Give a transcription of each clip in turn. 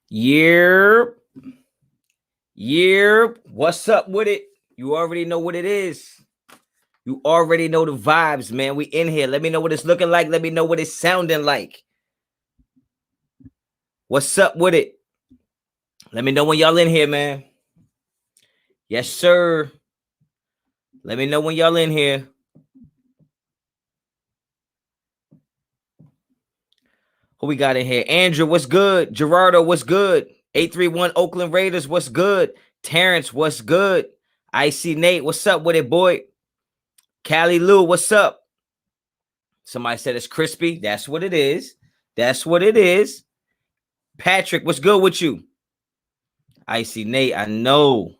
Year. What's up with it? You already know what it is. You already know the vibes, man. We in here. Let me know what it's looking like. Let me know what it's sounding like. What's up with it? Let me know when y'all in here, man. Yes, sir. Let me know when y'all in here. Who we got in here? Andrew, what's good? Gerardo, what's good? 831 Oakland Raiders, what's good? Terrence, what's good? Icy Nate, what's up with it, boy? Callie Lou, what's up? Somebody said it's crispy. That's what it is. That's what it is. Patrick, what's good with you? Icy Nate, I know,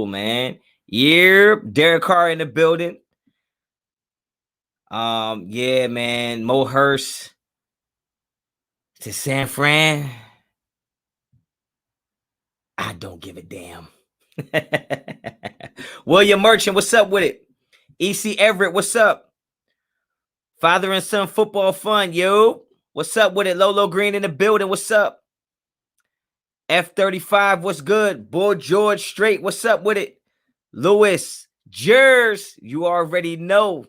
man. Derek Carr in the building. Yeah, man. Mo Hurst to San Fran. I don't give a damn. William Merchant, what's up with it? EC Everett, what's up? Father and son football fun, yo. What's up with it? Lolo Green in the building, what's up? F35, what's good? Boy George Straight, what's up with it? Lewis, Jers, you already know.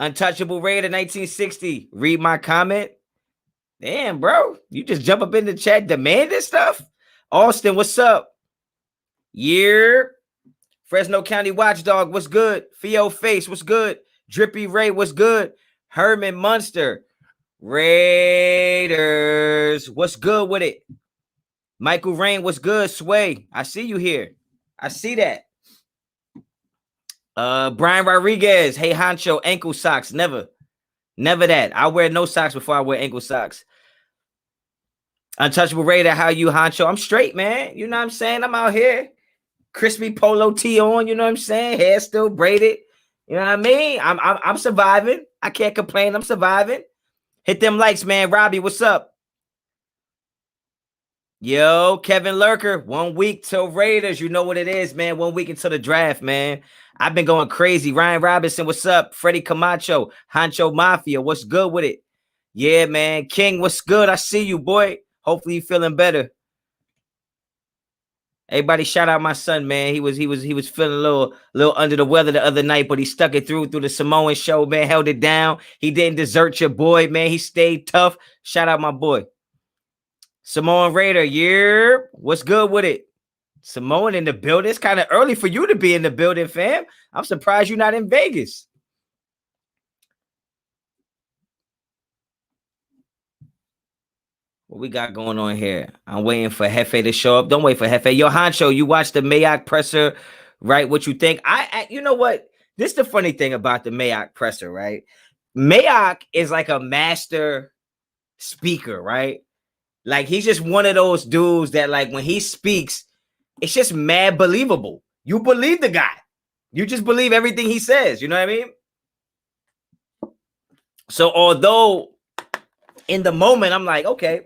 Untouchable Raider 1960, read my comment. Damn, bro, you just jump up in the chat demanding stuff? Austin, what's up? Fresno County Watchdog, what's good? Theo Face, what's good? Drippy Ray, what's good? Herman Munster, Raiders, what's good with it? Michael Rain, what's good? Sway, I see you here. I see that. Brian Rodriguez, hey Honcho, ankle socks, never that. I wear no socks before I wear ankle socks. Untouchable Raider, how you, Honcho? I'm straight, man. You know what I'm saying? I'm out here. Crispy polo tee on, you know what I'm saying? Hair still braided. You know what I mean? I'm surviving. I can't complain. I'm surviving. Hit them likes, man. Robbie, what's up? Yo, Kevin Lurker, 1 week till Raiders. You know what it is, man. 1 week until the draft, man. I've been going crazy. Ryan Robinson, what's up? Freddie Camacho, Honcho Mafia, what's good with it? Yeah, man. King, what's good? I see you, boy. Hopefully you feeling better. Everybody shout out my son, man. He was feeling a little under the weather the other night, but he stuck it through the Samoan show, man. Held it down. He didn't desert your boy, man. He stayed tough. Shout out my boy. Samoan Raider, yeah. What's good with it? Samoan in the building. It's kind of early for you to be in the building, fam. I'm surprised you're not in Vegas. What we got going on here? I'm waiting for Hefe to show up. Don't wait for Hefe. Yo, Honcho, you watched the Mayock presser, right? What you think? You know what? This is the funny thing about the Mayock presser, right? Mayock is like a master speaker, right? Like, he's just one of those dudes that, like, when he speaks, it's just mad believable. You believe the guy. You just believe everything he says. You know what I mean? So, although in the moment, I'm like, okay,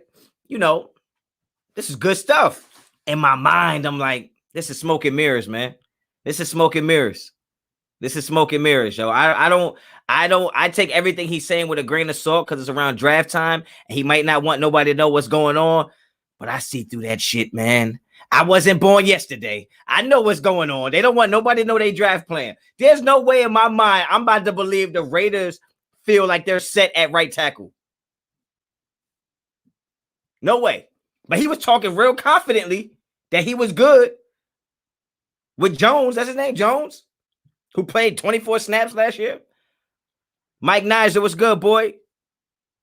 you know, this is good stuff. In my mind, I'm like, this is smoke and mirrors, man. This is smoke and mirrors. This is smoke and mirrors, yo. I take everything he's saying with a grain of salt because it's around draft time and he might not want nobody to know what's going on. But I see through that shit, man. I wasn't born yesterday. I know what's going on. They don't want nobody to know they draft plan. There's no way in my mind I'm about to believe the Raiders feel like they're set at right tackle. No way. But he was talking real confidently that he was good with Jones. That's his name, Jones, who played 24 snaps last year. Mike Nizer, what's good, boy?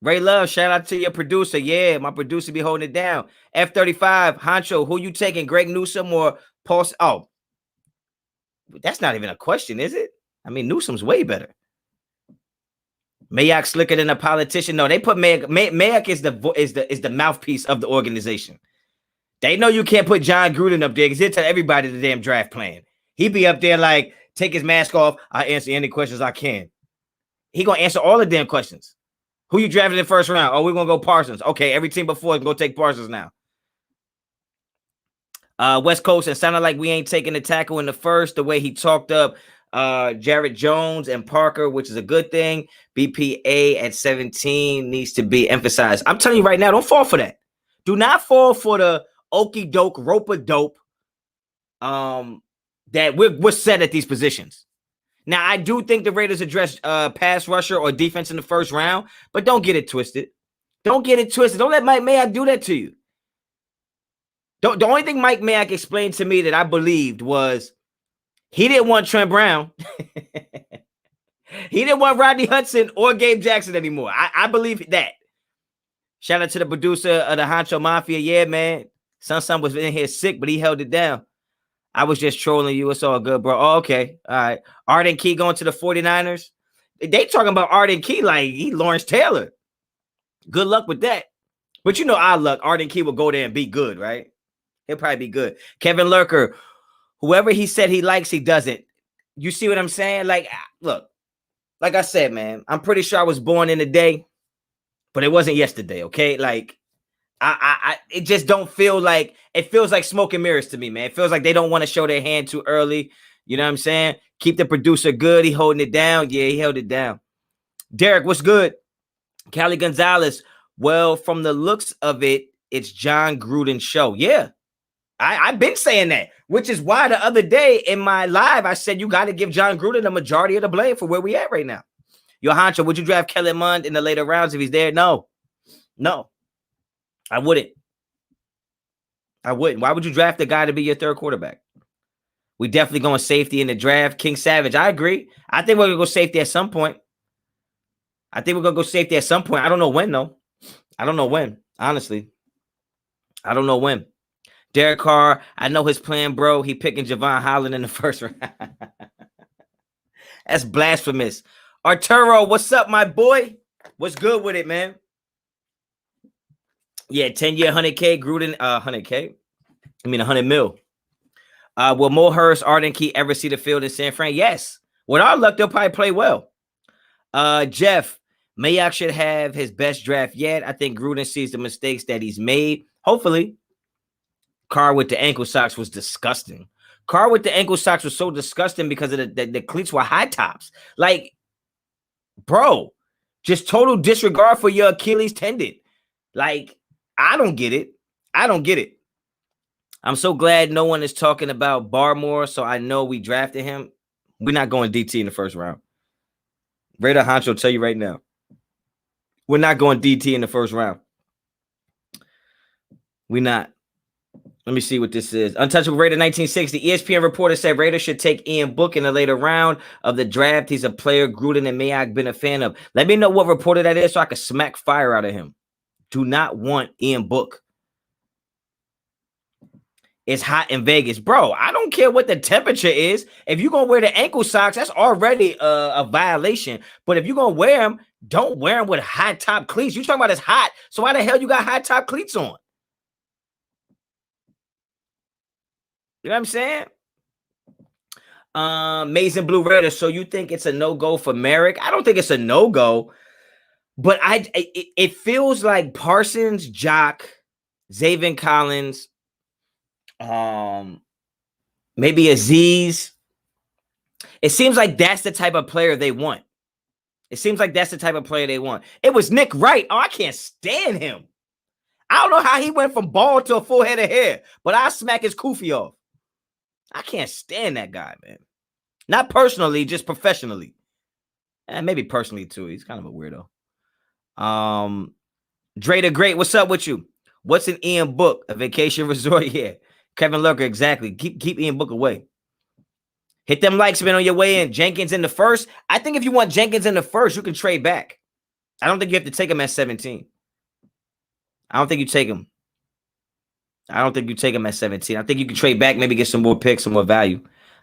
Ray Love, shout out to your producer. Yeah, my producer be holding it down. F35, Honcho, who you taking, Greg Newsome or Paul? Oh, that's not even a question, is it? I mean, Newsome's way better. Mayock slicker than a politician. No, they put Mayock. Mayock is the mouthpiece of the organization. They know you can't put John Gruden up there because he'll tell everybody the damn draft plan. He be up there like, take his mask off. I answer any questions I can. He gonna answer all the damn questions. Who you drafted in the first round? Oh, we're gonna go Parsons. Okay, every team before is gonna take Parsons now. West Coast, it sounded like we ain't taking the tackle in the first. The way he talked up Jarrett Jones and Parker, which is a good thing. BPA at 17 needs to be emphasized. I'm telling you right now, don't fall for that. Do not fall for the okey doke, rope a dope. That we're set at these positions. Now, I do think the Raiders address pass rusher or defense in the first round, but don't get it twisted. Don't get it twisted. Don't let Mike Mayock do that to you. The only thing Mike Mayock explained to me that I believed was he didn't want Trent Brown. He didn't want Rodney Hudson or Gabe Jackson anymore. I believe that. Shout out to the producer of the Honcho Mafia. Yeah, man. Son was in here sick, but he held it down. I was just trolling you. It's all good, bro. Oh, okay. All right. Arden Key going to the 49ers. They talking about Arden Key like he Lawrence Taylor. Good luck with that. But you know our luck. Arden Key will go there and be good, right? He'll probably be good. Kevin Lurker, whoever he said he likes, he doesn't. You see what I'm saying? Like, look, like I said, man, I'm pretty sure I was born in the day, but it wasn't yesterday, okay? Like, it just don't feel like, it feels like smoke and mirrors to me, man. It feels like they don't want to show their hand too early. You know what I'm saying? Keep the producer good. He holding it down. Yeah, he held it down. Derek, what's good? Callie Gonzalez. Well, from the looks of it, it's John Gruden's show. Yeah, I've been saying that, which is why the other day in my live, I said you got to give John Gruden the majority of the blame for where we at right now. Yo, Honcho, would you draft Kellen Mond in the later rounds if he's there? No, I wouldn't. Why would you draft the guy to be your third quarterback? We definitely going safety in the draft. King Savage, I agree. I think we're going to go safety at some point. I don't know when, though. I don't know when, honestly. I don't know when. Derek Carr, I know his plan, bro. He picking Javon Holland in the first round. That's blasphemous. Arturo, what's up, my boy? What's good with it, man? Yeah, 10-year, 100K. Gruden, 100K. I mean, 100 mil. Will Mo Hurst, Arden Key ever see the field in San Fran? Yes. With our luck, they'll probably play well. Jeff, Mayock should have his best draft yet. I think Gruden sees the mistakes that he's made. Hopefully. Carr with the ankle socks was disgusting. Carr with the ankle socks was so disgusting because of the cleats were high tops. Like, bro, just total disregard for your Achilles tendon. Like, I don't get it. I'm so glad no one is talking about Barmore, so I know we drafted him. We're not going DT in the first round. Raider Honcho will tell you right now. We're not going DT in the first round. We're not. Let me see what this is. Untouchable Raider 1960. ESPN reporter said Raiders should take Ian Book in the later round of the draft. He's a player Gruden and Mayock been a fan of. Let me know what reporter that is so I can smack fire out of him. Do not want Ian Book. It's hot in Vegas. Bro, I don't care what the temperature is. If you're going to wear the ankle socks, that's already a violation. But if you're going to wear them, don't wear them with high top cleats. You're talking about it's hot. So why the hell you got high top cleats on? You know what I'm saying? Amazing Blue Raider. So you think it's a no-go for Merrick? I don't think it's a no-go. But it feels like Parsons, Jock, Zaven Collins, maybe Aziz. It seems like that's the type of player they want. It was Nick Wright. Oh, I can't stand him. I don't know how he went from bald to a full head of hair, but I'll smack his kufi off. I can't stand that guy, man. Not personally, just professionally. And maybe personally, too. He's kind of a weirdo. Dre the Great, what's up with you? What's an Ian Book? A vacation resort? Yeah. Kevin Lurker, exactly. Keep Ian Book away. Hit them likes, man, on your way in. Jenkins in the first. I think if you want Jenkins in the first, you can trade back. I don't think you have to take him at 17. I don't think you take him at 17. I think you can trade back, maybe get some more picks, some more value.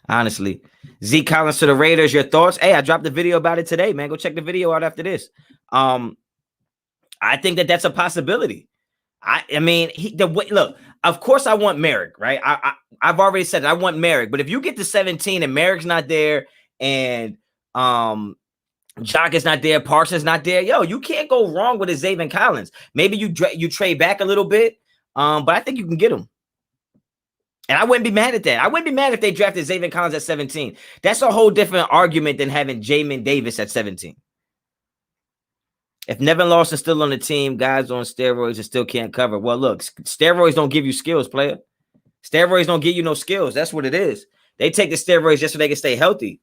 Honestly. Z Collins to the Raiders, your thoughts? Hey, I dropped a video about it today, man. Go check the video out after this. I think that's a possibility. I mean, look, of course I want Merrick, right? I've already said it, I want Merrick, but if you get to 17 and Merrick's not there and Jock is not there, Parsons not there, yo, you can't go wrong with a Zaven Collins. Maybe you trade back a little bit, but I think you can get him. And I wouldn't be mad at that. I wouldn't be mad if they drafted Zaven Collins at 17. That's a whole different argument than having Jamin Davis at 17. If Nevin Lawson's still on the team, guys on steroids and still can't cover. Well, look, steroids don't give you skills, player. Steroids don't give you no skills. That's what it is. They take the steroids just so they can stay healthy.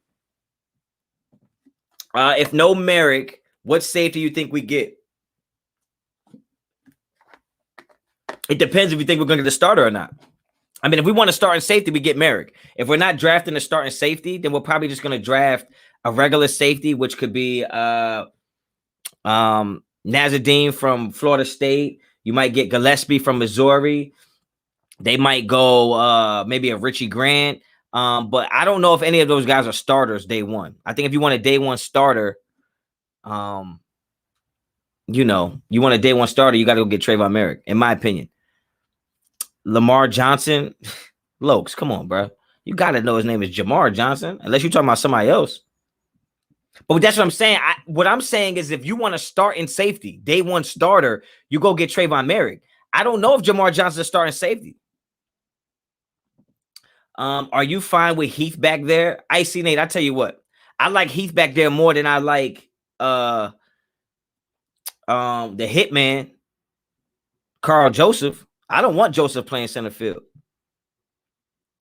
If no Merrick, what safety you think we get? It depends if you think we're going to get a starter or not. I mean, if we want to start in safety, we get Merrick. If we're not drafting a starting safety, then we're probably just going to draft a regular safety, which could be Nazardine from Florida State. You might get Gillespie from Missouri. They might go maybe a Richie Grant. But I don't know if any of those guys are starters day one. I think if you want a day one starter, you want a day one starter, you got to go get Trayvon Merrick, in my opinion. Lamar Johnson, Lokes, come on, bro. You got to know his name is Jamar Johnson, unless you're talking about somebody else. But that's what I'm saying. What I'm saying is if you want to start in safety, day one starter, you go get Trayvon Merrick. I don't know if Jamar Johnson's starting safety. Are you fine with Heath back there? Icy Nate, I tell you what. I like Heath back there more than I like the hitman, Carl Joseph. I don't want Joseph playing center field.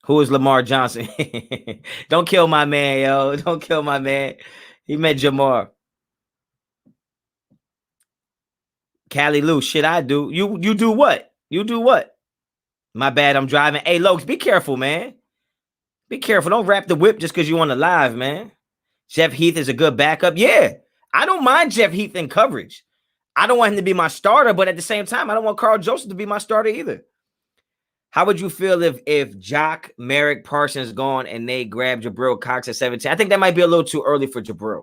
Who is Lamar Johnson? Don't kill my man, yo. Don't kill my man. He met Jamar. Cali Lou, shit, I do. You do what? You do what? My bad, I'm driving. Hey, Lokes, be careful, man. Be careful. Don't wrap the whip just because you want to live, man. Jeff Heath is a good backup. Yeah, I don't mind Jeff Heath in coverage. I don't want him to be my starter, but at the same time, I don't want Carl Joseph to be my starter either. How would you feel if Jock, Merrick, Parsons gone and they grab Jabril Cox at 17? I think that might be a little too early for Jabril.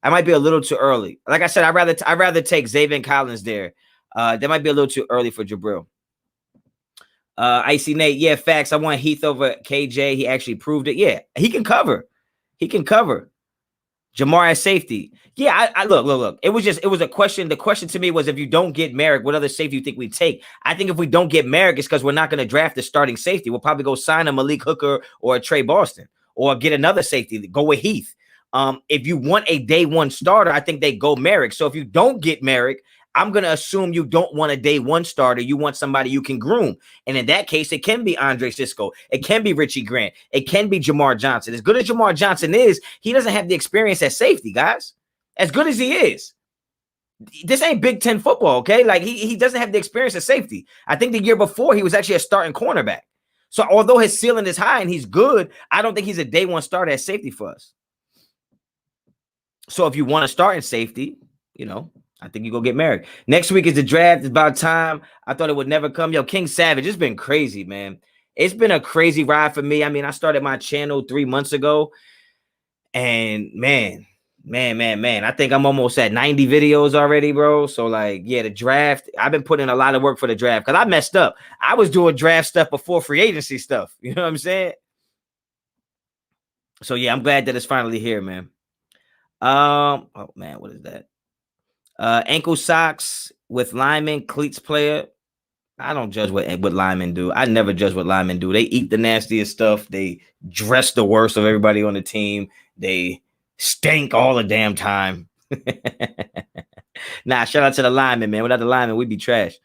I might be a little too early. Like I said, I'd rather take Zaven Collins there. That might be a little too early for Jabril. Icy Nate, yeah, facts. I want Heath over KJ. He actually proved it. Yeah, he can cover. He can cover. Jamar at safety. Yeah, I look. It was a question. The question to me was if you don't get Merrick, what other safety you think we take? I think if we don't get Merrick, it's because we're not going to draft the starting safety. We'll probably go sign a Malik Hooker or a Trey Boston or get another safety. Go with Heath. If you want a day one starter, I think they go Merrick. So if you don't get Merrick, I'm going to assume you don't want a day one starter. You want somebody you can groom. And in that case, it can be Andre Sisco. It can be Richie Grant. It can be Jamar Johnson. As good as Jamar Johnson is, he doesn't have the experience at safety, guys. As good as he is. This ain't Big Ten football, okay? Like, he doesn't have the experience at safety. I think the year before, he was actually a starting cornerback. So although his ceiling is high and he's good, I don't think he's a day one starter at safety for us. So if you want to start in safety, I think you go get Merrick. Next week is the draft. It's about time. I thought it would never come. Yo, King Savage, it's been crazy, man. It's been a crazy ride for me. I mean, I started my channel 3 months ago. And man, I think I'm almost at 90 videos already, bro. So, like, yeah, the draft, I've been putting in a lot of work for the draft because I messed up. I was doing draft stuff before free agency stuff. You know what I'm saying? So, yeah, I'm glad that it's finally here, man. Oh, man, what is that? Ankle socks with linemen, cleats player. I don't judge what linemen do. I never judge what linemen do. They eat the nastiest stuff. They dress the worst of everybody on the team. They stink all the damn time. Nah, shout out to the linemen, man. Without the linemen, we'd be trash.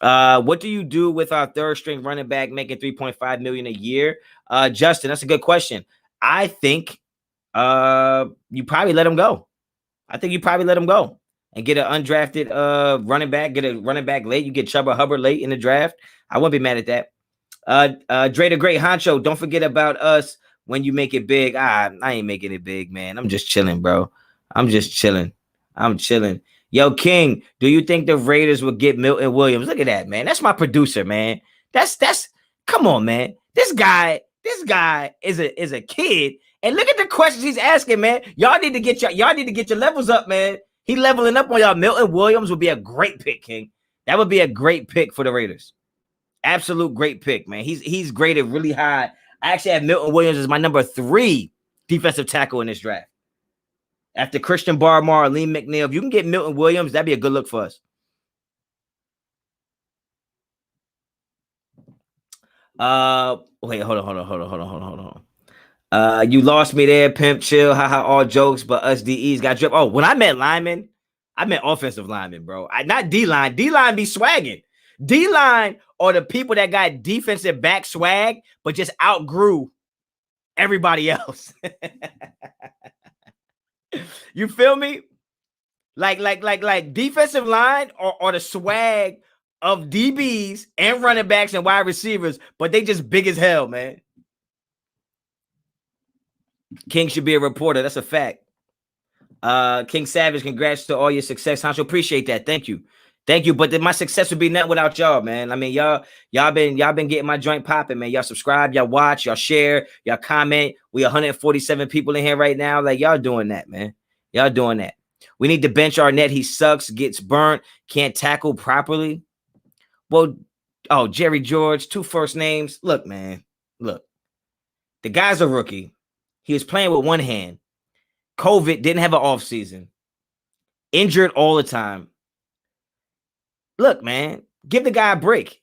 What do you do with our third string running back making $3.5 million a year? Justin, that's a good question. I think you probably let him go. And get an undrafted running back, get a running back late. You get Chuba Hubbard late in the draft. I wouldn't be mad at that. Dre the Great Honcho, don't forget about us when you make it big. I ain't making it big, man. I'm just chilling, bro. I'm chilling. Yo, King, do you think the Raiders will get Milton Williams? Look at that, man. That's my producer, man. That's come on, man. This guy is a kid. And look at the questions he's asking, man. Y'all need to get your levels up, man. He leveling up on y'all. Milton Williams would be a great pick, King. That would be a great pick for the Raiders. Absolute great pick, man. He's graded really high. I actually have Milton Williams as my number 3 defensive tackle in this draft. After Christian Barmore, Lee McNeil, if you can get Milton Williams, that'd be a good look for us. Wait, hold on. You lost me there, pimp. Chill, haha, all jokes, but us DEs got drip. Oh, when I met Lyman, I meant offensive linemen, bro. Not D-line. D-line be swagging. D-line are the people that got defensive back swag, but just outgrew everybody else. You feel me? Like defensive line or the swag of DBs and running backs and wide receivers, but they just big as hell, man. King should be a reporter. That's a fact. King Savage, congrats to all your success. Honcho, appreciate that. Thank you. But my success would be nothing without y'all, man. I mean, y'all been getting my joint popping, man. Y'all subscribe, y'all watch, y'all share, y'all comment. We 147 people in here right now. Like, y'all doing that, man. Y'all doing that. We need to bench Arnette. He sucks, gets burnt, can't tackle properly. Well, Jerry George, 2 first names. Look, man. Look. The guy's a rookie. He was playing with one hand. COVID, didn't have an offseason. Injured all the time. Look, man, give the guy a break.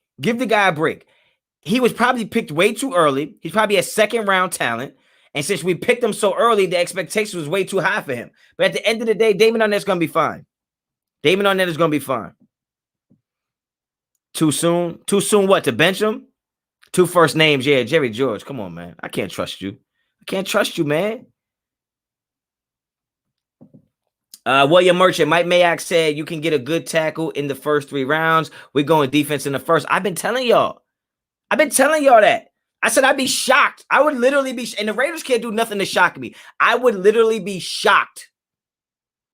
He was probably picked way too early. He's probably a second-round talent. And since we picked him so early, the expectation was way too high for him. But at the end of the day, Damon Arnette's going to be fine. Damon Arnette is going to be fine. Too soon? Too soon what, to bench him? 2 first names, yeah, Jerry George. Come on, man. I can't trust you. Man. William Merchant, Mike Mayock said you can get a good tackle in the first 3 rounds. We're going defense in the first. I've been telling y'all that. I said I'd be shocked. I would literally be, and the Raiders can't do nothing to shock me. I would literally be shocked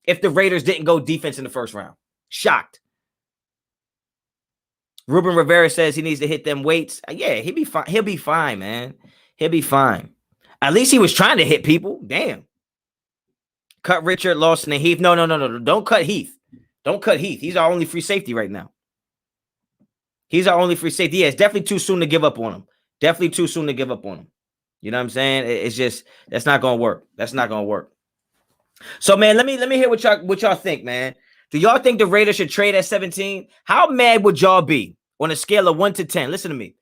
if the Raiders didn't go defense in the first round. Shocked. Ruben Rivera says he needs to hit them weights. Yeah, he'll be fine. He'll be fine, man. He'll be fine. At least he was trying to hit people. Damn. Cut Richard, Lawson, and Heath. No. Don't cut Heath. He's our only free safety right now. Yeah, it's definitely too soon to give up on him. You know what I'm saying? It's just, that's not going to work. So, man, let me hear what y'all think, man. Do y'all think the Raiders should trade at 17? How mad would y'all be on a scale of 1 to 10? Listen to me.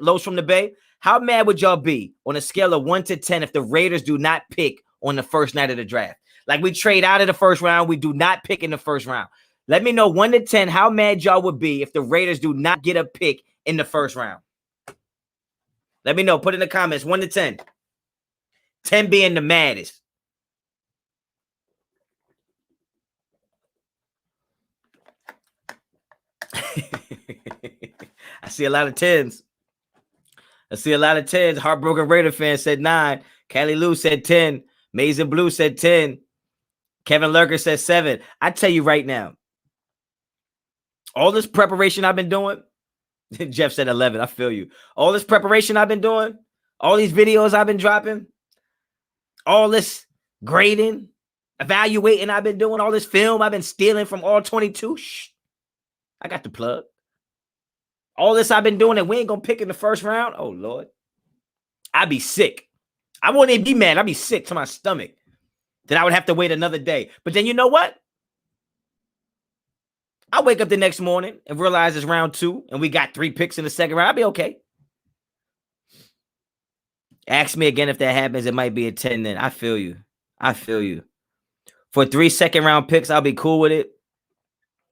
Los from the Bay. How mad would y'all be on a scale of 1 to 10 if the Raiders do not pick on the first night of the draft? Like, we trade out of the first round. We do not pick in the first round. Let me know 1 to 10 how mad y'all would be if the Raiders do not get a pick in the first round. Let me know. Put in the comments 1 to 10. 10 being the maddest. I see a lot of 10s. Heartbroken Raider fan said 9. Callie Lou said 10. Maize and Blue said 10. Kevin Lurker said 7. I tell you right now, all this preparation I've been doing, Jeff said 11. I feel you. All this preparation I've been doing, all these videos I've been dropping, all this grading, evaluating I've been doing, all this film I've been stealing from all 22. Shh. I got the plug. All this I've been doing and we ain't going to pick in the first round. Oh, Lord. I'd be sick. I wouldn't even be mad. I'd be sick to my stomach. Then I would have to wait another day. But then you know what? I wake up the next morning and realize it's round 2 and we got 3 picks in the second round. I'll be okay. Ask me again if that happens. It might be a 10 then. I feel you. For 3 second-round picks, I'll be cool with it.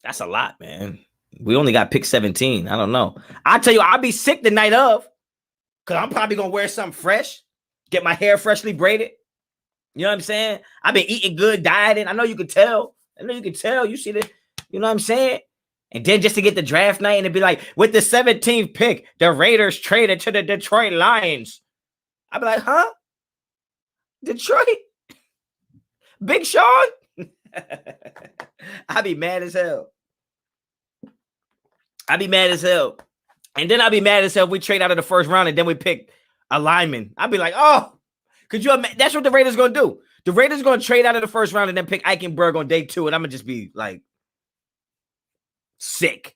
That's a lot, man. We only got pick 17. I don't know. I tell you, I'll be sick the night of because I'm probably going to wear something fresh, get my hair freshly braided. You know what I'm saying? I've been eating good, dieting. I know you can tell. You see the, you know what I'm saying? And then just to get the draft night and it'd be like, with the 17th pick, the Raiders traded to the Detroit Lions. I'd be like, huh? Detroit? Big Sean? I'd be mad as hell. And then I'd be mad as hell if we trade out of the first round and then we pick a lineman. I'd be like, oh, could you imagine? That's what the Raiders going to do. The Raiders going to trade out of the first round and then pick Eichenberg on day 2. And I'm going to just be like, sick.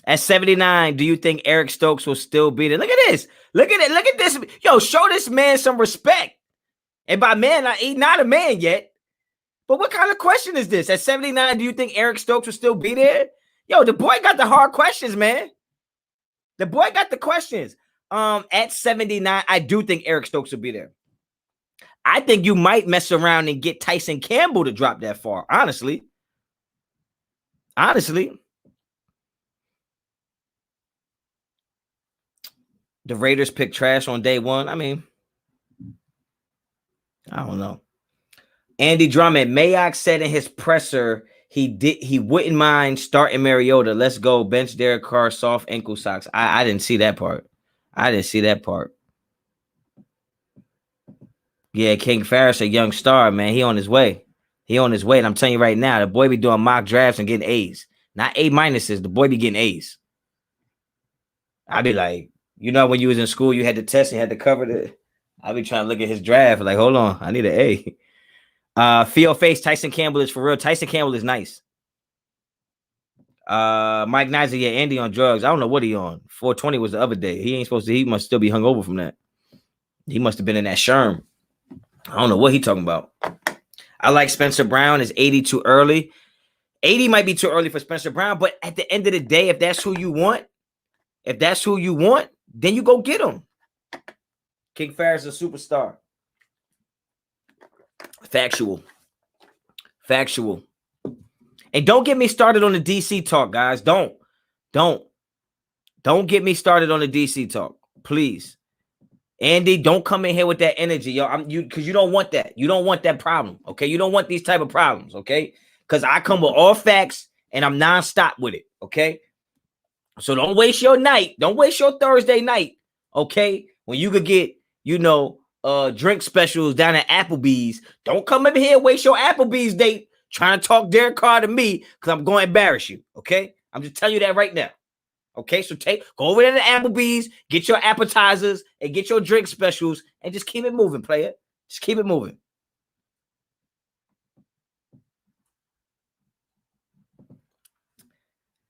At 79, do you think Eric Stokes will still be there? Look at this. Look at this. Yo, show this man some respect. And by man, he's not a man yet. But what kind of question is this? At 79, do you think Eric Stokes will still be there? Yo, the boy got the hard questions, man. The boy got the questions. At 79, I do think Eric Stokes will be there. I think you might mess around and get Tyson Campbell to drop that far. Honestly. The Raiders pick trash on day one. I mean, I don't know. Andy Drummond, Mayock said in his presser he wouldn't mind starting Mariota. Let's go bench Derek Carr, soft ankle socks. I didn't see that part. Yeah, King Farris, a young star, man. He on his way. And I'm telling you right now, the boy be doing mock drafts and getting A's. Not A minuses. The boy be getting A's. I'd be like, you know, when you was in school, you had to test and had to cover it. I'd be trying to look at his draft. Like, hold on, I need an A. Field face, Tyson Campbell is for real. Tyson Campbell is nice. Mike Nizer, yeah, Andy on drugs. I don't know what he on. 420 was the other day. He ain't supposed to. He must still be hungover from that. He must have been in that Sherm. I don't know what he talking about. I like Spencer Brown. Is 80 too early? 80 might be too early for Spencer Brown, but at the end of the day, if that's who you want, then you go get him. King Farris is a superstar. Factual. And don't get me started on the DC talk, guys. Don't get me started on the DC talk, please. Andy, don't come in here with that energy, yo. Because you don't want that. You don't want that problem, okay? You don't want these type of problems, okay? Because I come with all facts and I'm nonstop with it, okay? So don't waste your night. Don't waste your Thursday night, okay? When you could get, drink specials down at Applebee's. Don't come in here and waste your Applebee's date trying to talk Derek Carr to me because I'm going to embarrass you, okay? I'm just telling you that right now. Okay, so go over there to Applebee's, get your appetizers, and get your drink specials, and just keep it moving, player. Just keep it moving.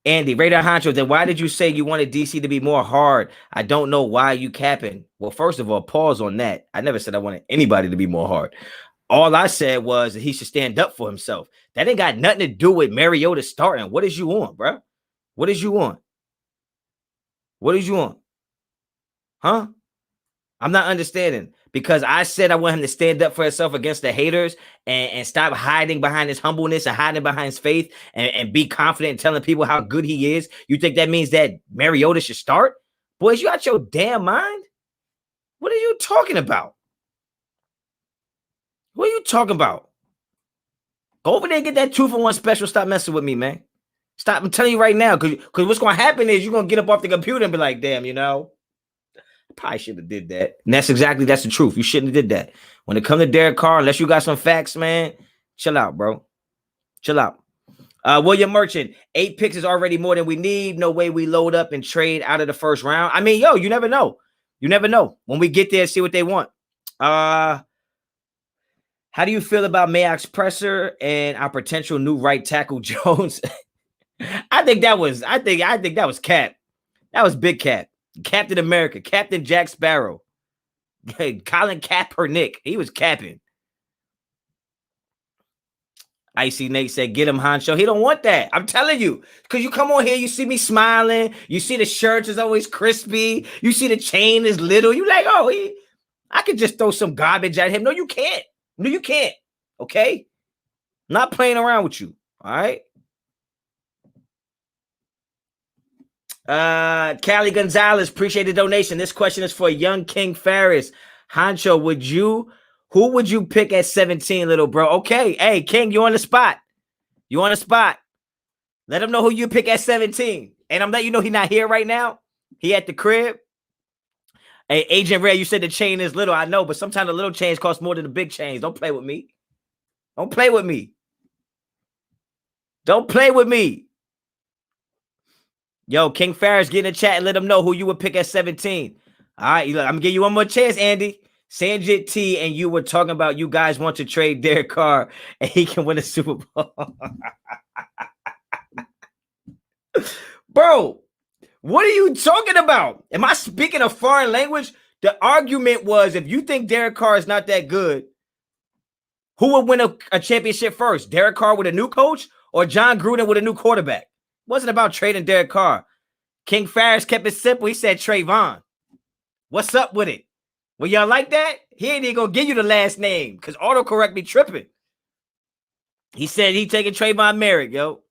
Andy, Radar Honcho, then why did you say you wanted DC to be more hard? I don't know why you capping. Well, first of all, pause on that. I never said I wanted anybody to be more hard. All I said was that he should stand up for himself. That ain't got nothing to do with Mariota starting. What is you on, bro? What is you on? Huh? I'm not understanding because I said I want him to stand up for himself against the haters and stop hiding behind his humbleness and hiding behind his faith and be confident in telling people how good he is. You think that means that Mariota should start? Boys, you out your damn mind? What are you talking about? What are you talking about? Go over there and get that 2-for-1 special. Stop messing with me, man. Stop. I'm telling you right now, because what's going to happen is you're going to get up off the computer and be like, damn, I probably should have did that. And that's the truth. You shouldn't have did that. When it comes to Derek Carr, unless you got some facts, man, chill out, bro. Chill out. William Merchant, 8 picks is already more than we need. No way we load up and trade out of the first round. I mean, you never know. You never know. When we get there, see what they want. How do you feel about Mayock's presser and our potential new right tackle Jones? I think that was Cap. That was Big Cap. Captain America, Captain Jack Sparrow. Colin Kaepernick. He was capping. Icy Nate said, get him, Honcho. He don't want that. I'm telling you. Because you come on here, you see me smiling. You see the shirt is always crispy. You see the chain is little. You like, I could just throw some garbage at him. No, you can't. Okay? I'm not playing around with you. All right? Callie Gonzalez, appreciate the donation. This question is for young King Farris. Honcho, who would you pick at 17, little bro? Okay, hey, King, you on the spot. Let him know who you pick at 17. And I'm letting you know he's not here right now. He at the crib. Hey, Agent Ray, you said the chain is little. I know, but sometimes the little chains cost more than the big chains. Don't play with me. Yo, King Farris, get in the chat and let him know who you would pick at 17. All right, look, I'm going to give you one more chance, Andy. Sanjit T and you were talking about you guys want to trade Derek Carr and he can win a Super Bowl. Bro, what are you talking about? Am I speaking a foreign language? The argument was if you think Derek Carr is not that good, who would win a championship first? Derek Carr with a new coach or John Gruden with a new quarterback? It wasn't about trading Derek Carr. King Farris kept it simple. He said Trayvon. What's up with it? Well, y'all like that? He ain't even gonna give you the last name because autocorrect be tripping. He said he taking Trayvon Merrick, yo.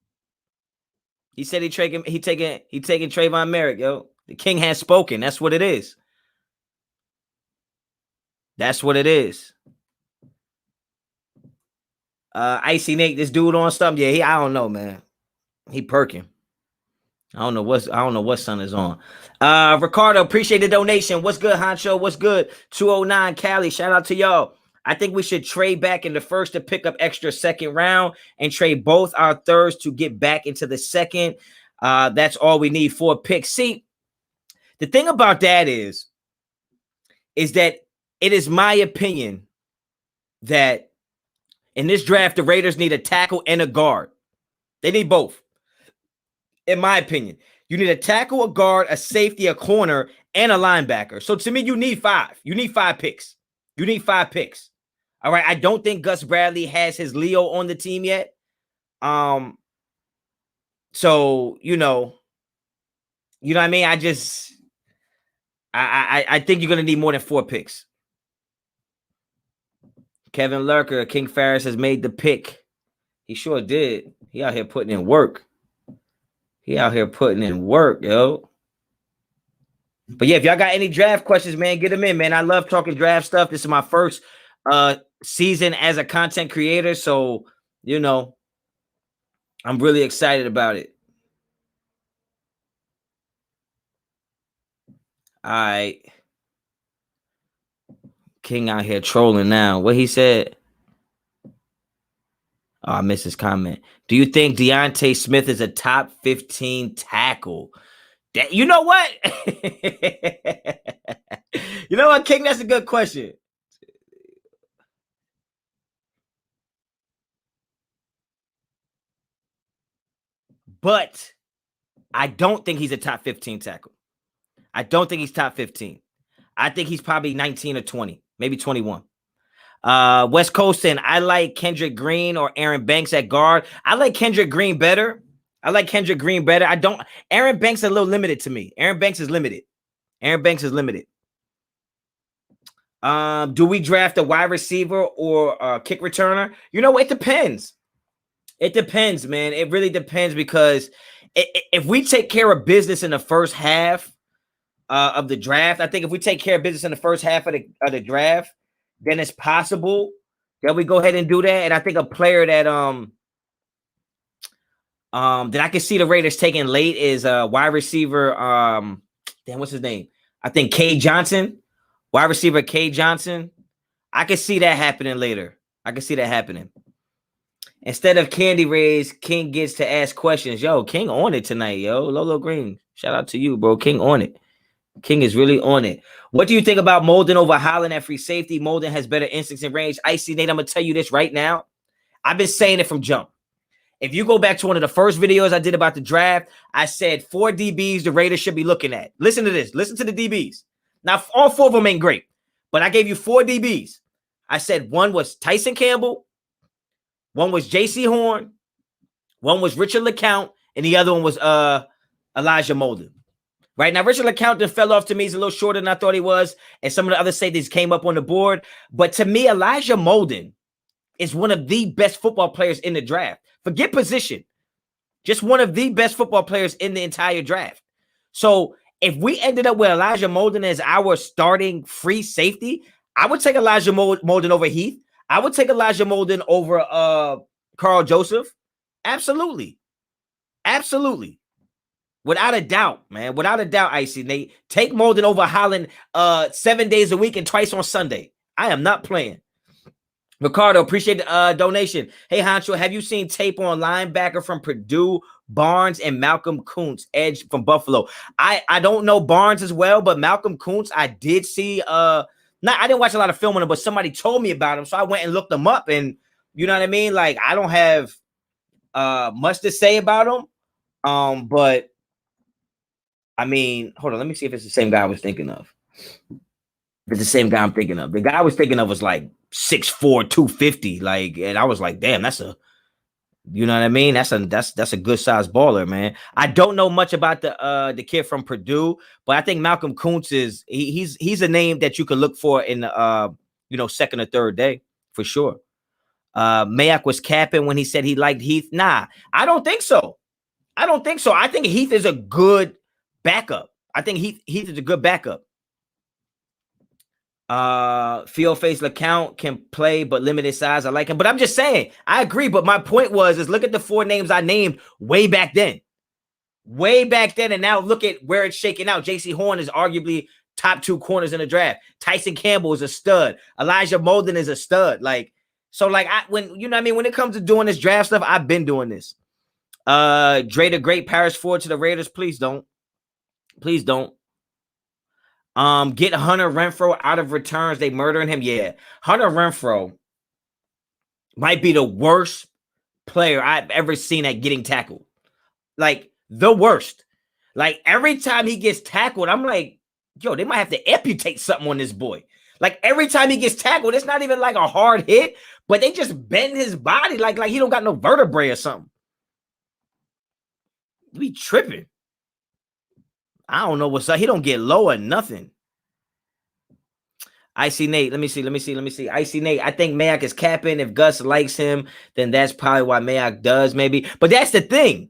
He said he taking Trayvon Merrick, yo. The king has spoken. That's what it is. That's what it is. Icy Nate, this dude on something. Yeah, I don't know, man. He perking. I don't know what sun is on. Ricardo, appreciate the donation. What's good, Honcho? What's good? 209 Cali. Shout out to y'all. I think we should trade back in the first to pick up extra second round and trade both our thirds to get back into the second. That's all we need for a pick. See, the thing about that is that it is my opinion that in this draft, the Raiders need a tackle and a guard. They need both. In my opinion, you need a tackle, a guard, a safety, a corner, and a linebacker. So to me, you need 5. You need 5 picks. You need 5 picks. All right. I don't think Gus Bradley has his Leo on the team yet. So you know what I mean? I think you're gonna need more than 4 picks. Kevin Lurker, King Farris has made the pick. He sure did. He out here putting in work. Yo. But yeah, if y'all got any draft questions, man, get them in, man. I love talking draft stuff. This is my first season as a content creator, so you know, I'm really excited about it. All right. King out here trolling now. What he said? Oh, I missed his comment. Do you think Deontay Smith is a top 15 tackle? You know what? You know what, King? That's a good question. But I don't think he's a top 15 tackle. I don't think he's top 15. I think he's probably 19 or 20, maybe 21. West Coast, and I like Kendrick Green or Aaron Banks at guard. I like Kendrick Green better. Aaron Banks is a little limited to me. Aaron Banks is limited. Do we draft a wide receiver or a kick returner? You know, it depends. It depends, man. It really depends because if we take care of business in the first half of the draft, I think if we take care of business in the first half of the draft, then it's possible that we go ahead and do that. And I think a player that I can see the Raiders taking late is wide receiver. What's his name? I think K Johnson, wide receiver K Johnson. I can see that happening later. Instead of Candy Rays, King gets to ask questions. Yo, King on it tonight, yo. Lolo Green, shout out to you, bro. King on it. King is really on it. What do you think about Molden over Holland at free safety? Molden has better instincts and range. Icy Nate, I'm going to tell you this right now. I've been saying it from jump. If you go back to one of the first videos I did about the draft, I said 4 DBs the Raiders should be looking at. Listen to this. Listen to the DBs. Now, all 4 of them ain't great, but I gave you 4 DBs. I said one was Tyson Campbell, one was J.C. Horn, one was Richard LeCount, and the other one was Elijah Molden. Right now, Richard LeCount fell off to me. He's a little shorter than I thought he was, and some of the other safeties came up on the board. But to me, Elijah Molden is one of the best football players in the draft. Forget position. Just one of the best football players in the entire draft. So if we ended up with Elijah Molden as our starting free safety, I would take Elijah Molden over Heath. I would take Elijah Molden over Carl Joseph. Absolutely. Without a doubt, man. Without a doubt, Icy Nate. Take Molden over Holland 7 days a week and twice on Sunday. I am not playing. Ricardo, appreciate the donation. Hey, Honcho, have you seen tape on linebacker from Purdue, Barnes, and Malcolm Kuntz, edge from Buffalo? I don't know Barnes as well, but Malcolm Kuntz, I did see. I didn't watch a lot of film on him, but somebody told me about him, so I went and looked him up, and you know what I mean? Like, I don't have much to say about him, but I mean, hold on, let me see if it's the same guy I was thinking of. If it's the same guy I'm thinking of. The guy I was thinking of was like 6'4", 250. Like, and I was like, damn, that's a You know what I mean? That's a good size baller, man. I don't know much about the kid from Purdue, but I think Malcolm Kuntz he's a name that you could look for in the second or third day for sure. Mayock was capping when he said he liked Heath. Nah, I don't think so. I think Heath is a good backup. I think Heath is a good backup. Field face LeCount can play, but limited size. I like him, but I'm just saying, I agree. But my point is look at the 4 names I named way back then, and now look at where it's shaking out. J.C. Horn is arguably top 2 corners in the draft. Tyson Campbell is a stud. Elijah Molden is a stud. When you know what I mean, when it comes to doing this draft stuff, I've been doing this. Dre the Great, Paris Ford to the Raiders. Please don't. Get Hunter Renfrow out of returns. They murdering him. Yeah. Hunter Renfrow might be the worst player I've ever seen at getting tackled. Like, the worst. Like, every time he gets tackled, I'm like, yo, they might have to amputate something on this boy. Like, every time he gets tackled, it's not even like a hard hit, but they just bend his body like he don't got no vertebrae or something. He tripping. I don't know what's up. He don't get low or nothing. Icy Nate. Let me see. Icy Nate. I think Mayock is capping. If Gus likes him, then that's probably why Mayock does, maybe. But that's the thing.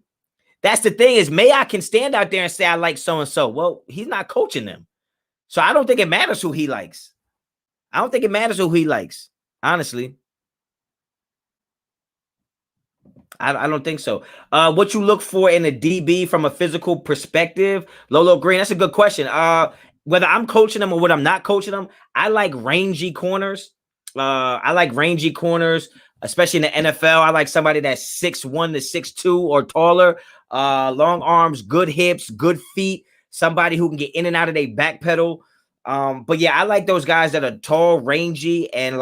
Is Mayock can stand out there and say, I like so-and-so. Well, he's not coaching them. So I don't think it matters who he likes. Honestly. I don't think so. What you look for in a DB from a physical perspective? Lolo Green, that's a good question. Whether I'm coaching them or whether I'm not coaching them, I like rangy corners. Especially in the NFL. I like somebody that's 6'1" to 6'2" or taller. Long arms, good hips, good feet. Somebody who can get in and out of their back pedal. But yeah, I like those guys that are tall, rangy, and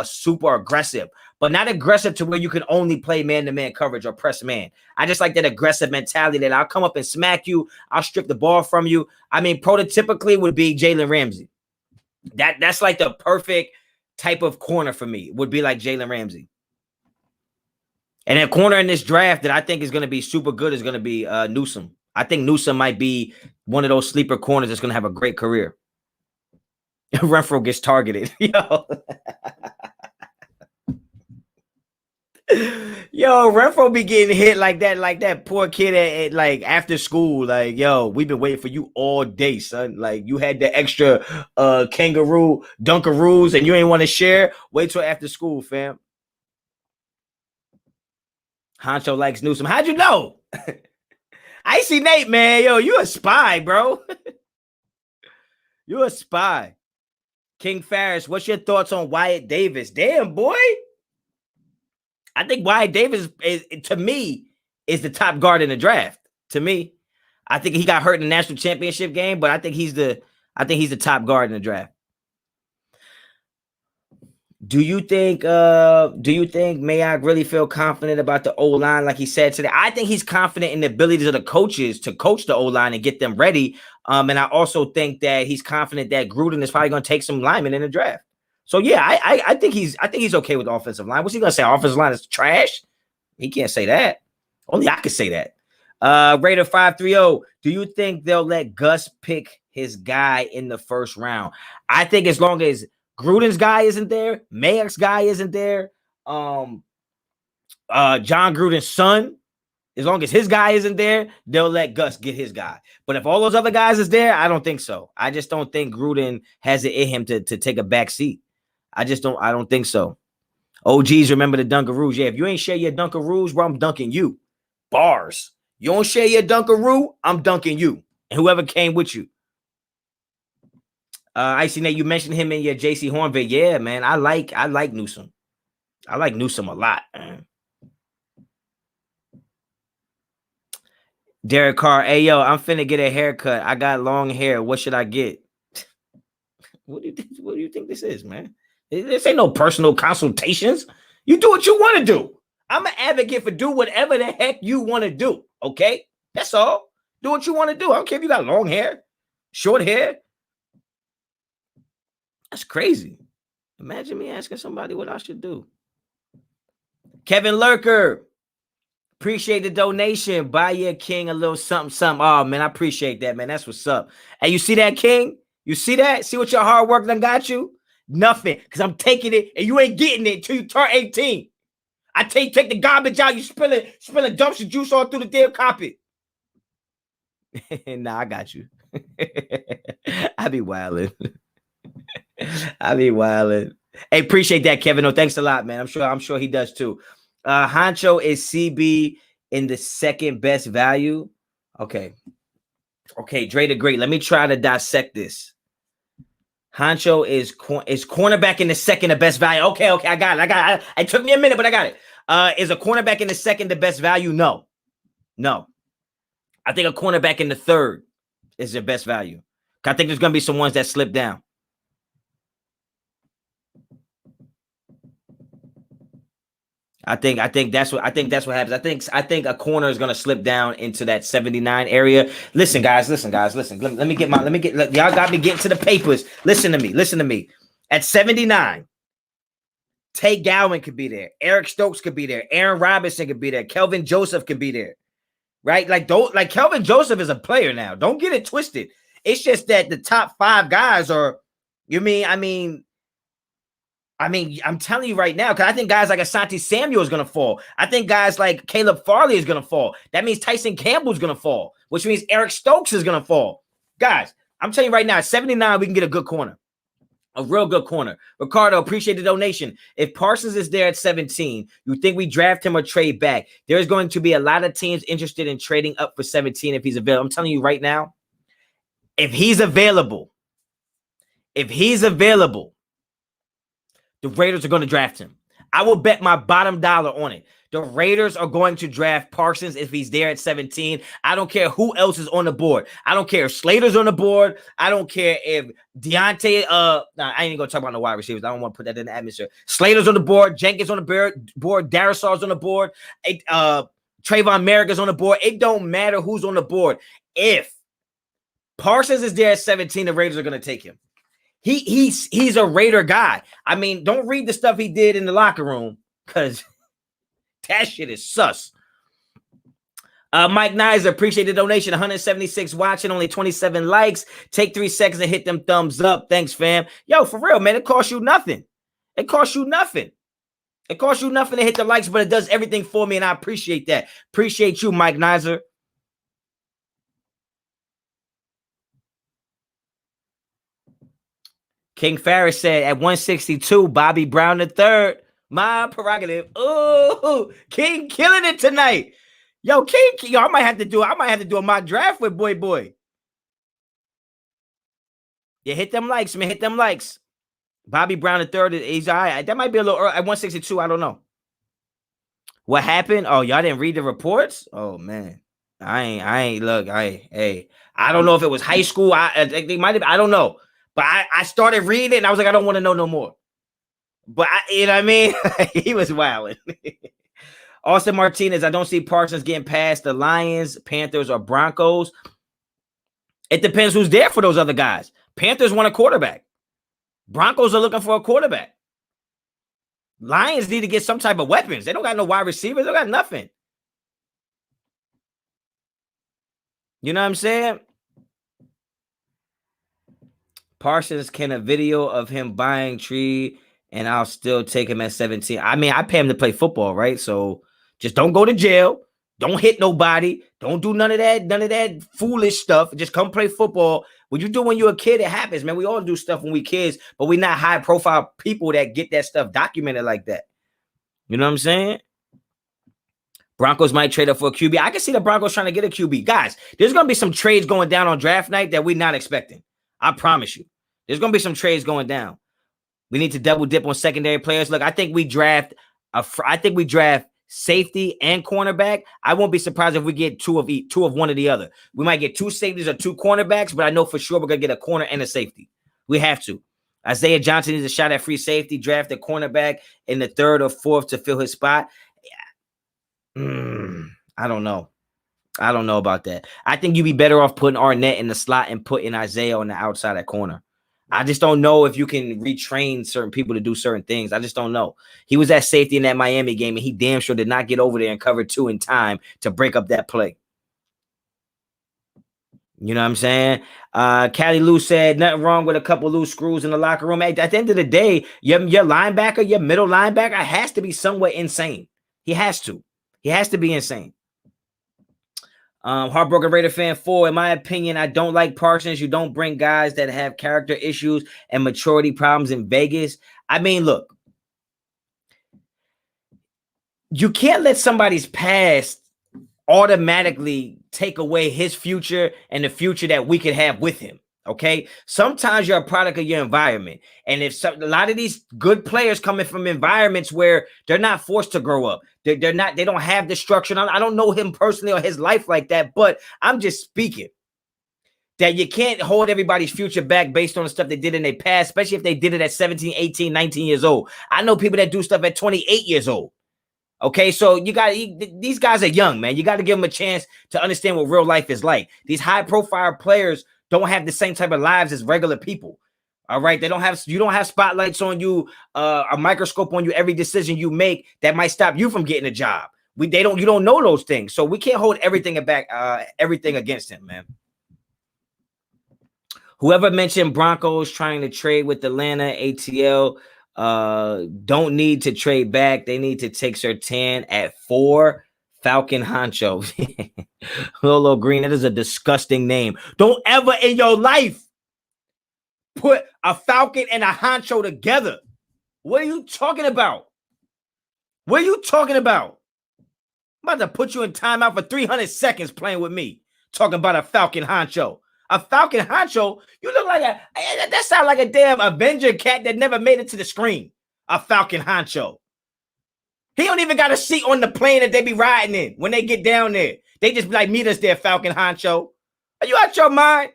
super aggressive. But not aggressive to where you can only play man-to-man coverage or press man. I just like that aggressive mentality that I'll come up and smack you. I'll strip the ball from you. I mean, prototypically would be Jalen Ramsey. That's like the perfect type of corner for me, would be like Jalen Ramsey. And a corner in this draft that I think is going to be super good is going to be Newsome. I think Newsome might be one of those sleeper corners that's going to have a great career. Renfrow gets targeted. Yo, Renfrow be getting hit like that poor kid at after school. Like, yo, we've been waiting for you all day, son. Like, you had the extra kangaroo dunkaroos and you ain't want to share. Wait till after school, fam. Honcho likes Newsome. How'd you know? Icy Nate, man. Yo, you a spy, bro. You a spy. King Farris, what's your thoughts on Wyatt Davis? Damn, boy. I think Wyatt Davis, to me, is the top guard in the draft. To me, I think he got hurt in the national championship game, but I think he's the top guard in the draft. Do you think Mayock really feel confident about the O-line like he said today? I think he's confident in the abilities of the coaches to coach the O-line and get them ready. And I also think that he's confident that Gruden is probably going to take some linemen in the draft. So yeah, I think he's okay with the offensive line. What's he gonna say? Offensive line is trash? He can't say that. Only I could say that. Raider 530. Do you think they'll let Gus pick his guy in the first round? I think as long as Gruden's guy isn't there, Mayock's guy isn't there, John Gruden's son, as long as his guy isn't there, they'll let Gus get his guy. But if all those other guys is there, I don't think so. I just don't think Gruden has it in him to take a back seat. I don't think so. OGs, remember the Dunkaroos. Yeah, if you ain't share your Dunkaroos, bro, I'm dunking you. Bars. You don't share your Dunkaroo, I'm dunking you. And whoever came with you. Icy Nate, you mentioned him in your JC Horn vid. Yeah, man. I like Newsome. I like Newsome a lot, man. Derek Carr, hey yo, I'm finna get a haircut. I got long hair. What should I get? What do you think this is, man? This ain't no personal consultations. You do what you want to do. I'm an advocate for do whatever the heck you want to do. Okay? That's all. Do what you want to do. I don't care if you got long hair, short hair. That's crazy. Imagine me asking somebody what I should do. Kevin Lurker. Appreciate the donation. Buy your King a little something, something. Oh, man, I appreciate that, man. That's what's up. Hey, you see that, King? You see that? See what your hard work done got you? Nothing, because I'm taking it, and you ain't getting it until you turn 18. I take the garbage out. You spilling dumpster juice all through the damn carpet. Nah, I got you. I be wilding. I be wilding. Hey, appreciate that, Kevin. No, thanks a lot, man. I'm sure he does too. Honcho is CB in the second best value. Okay, Dre the Great. Let me try to dissect this. Honcho is cornerback in the second the best value. Okay, I got it. It took me a minute, but I got it. Is a cornerback in the second the best value? No. I think a cornerback in the third is the best value. I think there's gonna be some ones that slip down. I think that's what happens. I think a corner is gonna slip down into that 79 area. Listen, guys. Listen. Let me get y'all got me getting to the papers. Listen to me. At 79, Tay Gowan could be there. Eric Stokes could be there. Aaron Robinson could be there. Kelvin Joseph could be there. Right? Like Kelvin Joseph is a player now. Don't get it twisted. It's just that the top 5 guys are. I'm telling you right now, because I think guys like Asante Samuel is going to fall. I think guys like Caleb Farley is going to fall. That means Tyson Campbell is going to fall, which means Eric Stokes is going to fall. Guys, I'm telling you right now, at 79, we can get a good corner. A real good corner. Ricardo, appreciate the donation. If Parsons is there at 17, you think we draft him or trade back? There's going to be a lot of teams interested in trading up for 17 if he's available. I'm telling you right now, if he's available, the Raiders are going to draft him. I will bet my bottom dollar on it. The Raiders are going to draft Parsons if he's there at 17. I don't care who else is on the board. I don't care if Slater's on the board. I don't care if Deontay, I ain't going to talk about the wide receivers. I don't want to put that in the atmosphere. Slater's on the board. Jenkins on the board. Darrisaw's on the board. Trayvon Merrick is on the board. It don't matter who's on the board. If Parsons is there at 17, the Raiders are going to take him. He's a Raider guy. I mean, don't read the stuff he did in the locker room, because that shit is sus. Mike Nizer, appreciate the donation. 176 watching, only 27 likes. Take 3 seconds and hit them thumbs up. Thanks, fam. Yo, for real, man, it costs you nothing. It costs you nothing to hit the likes, but it does everything for me, and I appreciate that. Appreciate you, Mike Nizer. King Farris said at 162, Bobby Brown III, my prerogative. Oh, King killing it tonight. Yo, King, I might have to do a mock draft with boy. Yeah, hit them likes, man. Hit them likes. Bobby Brown III, he's all right. That might be a little early. At 162, I don't know. What happened? Oh, y'all didn't read the reports? Oh, man. I don't know if it was high school. They might have, I don't know. But I started reading it, and I was like, I don't want to know no more. But you know what I mean? He was wilding. Austin Martinez, I don't see Parsons getting past the Lions, Panthers, or Broncos. It depends who's there for those other guys. Panthers want a quarterback. Broncos are looking for a quarterback. Lions need to get some type of weapons. They don't got no wide receivers. They don't got nothing. You know what I'm saying? Parsons can a video of him buying tree, and I'll still take him at 17. I mean, I pay him to play football, right? So just don't go to jail. Don't hit nobody. Don't do none of that foolish stuff. Just come play football. What you do when you're a kid, it happens, man. We all do stuff when we kids, but we're not high-profile people that get that stuff documented like that. You know what I'm saying? Broncos might trade up for a QB. I can see the Broncos trying to get a QB. Guys, there's going to be some trades going down on draft night that we're not expecting. I promise you. There's going to be some trades going down. We need to double dip on secondary players. Look, I think we draft safety and cornerback. I won't be surprised if we get two of one or the other. We might get 2 safeties or 2 cornerbacks, but I know for sure we're going to get a corner and a safety. We have to. Isaiah Johnson needs a shot at free safety. Draft a cornerback in the 3rd or 4th to fill his spot. I don't know. I don't know about that. I think you'd be better off putting Arnette in the slot and putting Isaiah on the outside at corner. I just don't know if you can retrain certain people to do certain things. I just don't know. He was at safety in that Miami game, and he damn sure did not get over there and cover 2 in time to break up that play. You know what I'm saying? Callie Lou said nothing wrong with a couple loose screws in the locker room. At the end of the day, your linebacker, your middle linebacker has to be somewhat insane. He has to. He has to be insane. Heartbroken Raider fan 4. In my opinion, I don't like Parsons. You don't bring guys that have character issues and maturity problems in Vegas. I mean, look, you can't let somebody's past automatically take away his future and the future that we could have with him. Okay. Sometimes you're a product of your environment. And if a lot of these good players coming from environments where they're not forced to grow up, they don't have the structure. I don't know him personally or his life like that, but I'm just speaking that you can't hold everybody's future back based on the stuff they did in their past, especially if they did it at 17, 18, 19 years old. I know people that do stuff at 28 years old. Okay, so these guys are young, man. You got to give them a chance to understand what real life is like. These high-profile players don't have the same type of lives as regular people. All right, you don't have spotlights on you, a microscope on you. Every decision you make that might stop you from getting a job. You don't know those things, so we can't hold everything against him, man. Whoever mentioned Broncos trying to trade with Atlanta, ATL. Don't need to trade back. They need to take Surtain at 4. Falcon Honcho. Lolo Green, that is a disgusting name. Don't ever in your life put a Falcon and a Honcho together. What are you talking about? What are you talking about? I'm about to put you in timeout for 300 seconds playing with me. Talking about a Falcon Honcho. A Falcon Honcho, you look like that sounds like a damn Avenger cat that never made it to the screen. A Falcon Honcho. He don't even got a seat on the plane that they be riding in when they get down there. They just be like, meet us there, Falcon Honcho. Are you out your mind?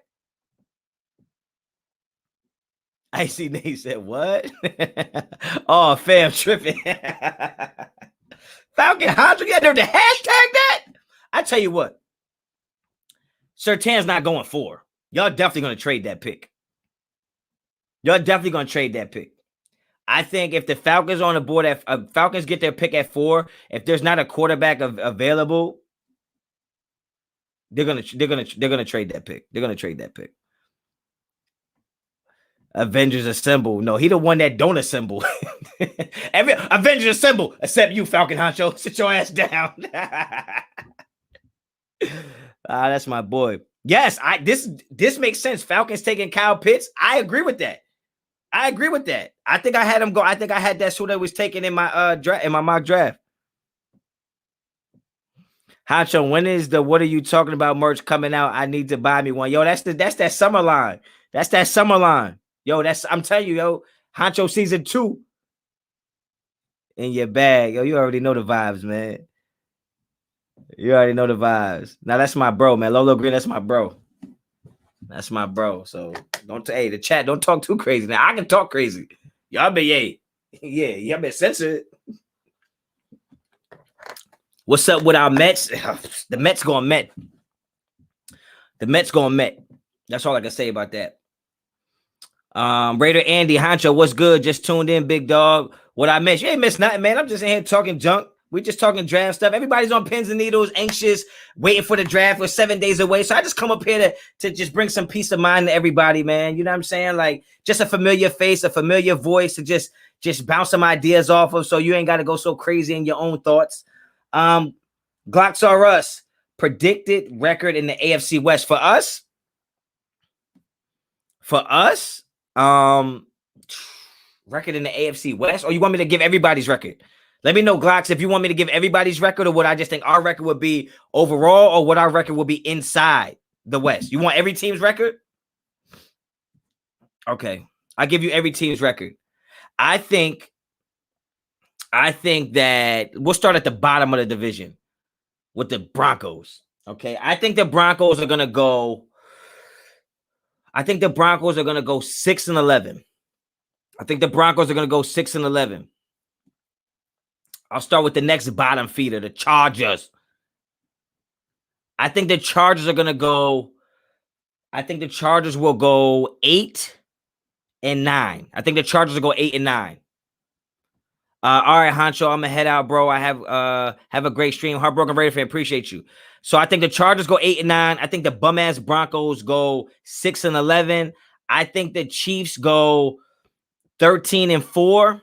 I see Nate said, what? Oh, fam, tripping. Falcon Honcho, you got to hashtag that? I tell you what. Surtain's not going 4. Y'all definitely going to trade that pick. I think if the Falcons on the board, if Falcons get their pick at 4, if there's not a quarterback available, they're gonna trade that pick. They're gonna trade that pick. Avengers assemble. No, he the one that don't assemble. Every Avengers assemble except you, Falcon Honcho. Sit your ass down. That's my boy. Yes, this makes sense. Falcons taking Kyle Pitts. I agree with that. I think I had him go. I think I had that's who they was taking in my in my mock draft. Honcho, when is the what are you talking about merch coming out? I need to buy me one. Yo, that's that summer line. That's that summer line. Yo, I'm telling you, yo, Honcho season 2 in your bag. Yo, you already know the vibes, man. You already know the vibes. Now that's my bro, man. Lolo Green, that's my bro. That's my bro. So the chat, don't talk too crazy. Now I can talk crazy. Y'all been y'all been censored. What's up with our Mets? The Mets going Met. The Mets going Met. That's all I can say about that. Raider Andy Honcho, what's good? Just tuned in, big dog. What I missed? You ain't missed nothing, man. I'm just in here talking junk. We just talking draft stuff. Everybody's on pins and needles, anxious, waiting for the draft. We're 7 days away. So I just come up here to just bring some peace of mind to everybody, man. You know what I'm saying? Like just a familiar face, a familiar voice to just bounce some ideas off of so you ain't got to go so crazy in your own thoughts. Glocks are us. Predicted record in the AFC West. For us, record in the AFC West, or you want me to give everybody's record? Let me know, Glocks, if you want me to give everybody's record or what I just think our record would be overall or what our record would be inside the West. You want every team's record? Okay. I'll give you every team's record. I think that we'll start at the bottom of the division with the Broncos. Okay. I think the Broncos are going to go 6-11. I think the Broncos are going to go 6-11. I'll start with the next bottom feeder, the Chargers. I think the Chargers will go 8-9. 9. I think the Chargers will go 8 and 9. All right, Honcho, I'm gonna head out, bro. I have a great stream. Heartbroken Raider fan, appreciate you. So I think the Chargers go 8 and 9. I think the bum ass Broncos go 6 and 11. I think the Chiefs go 13 and 4.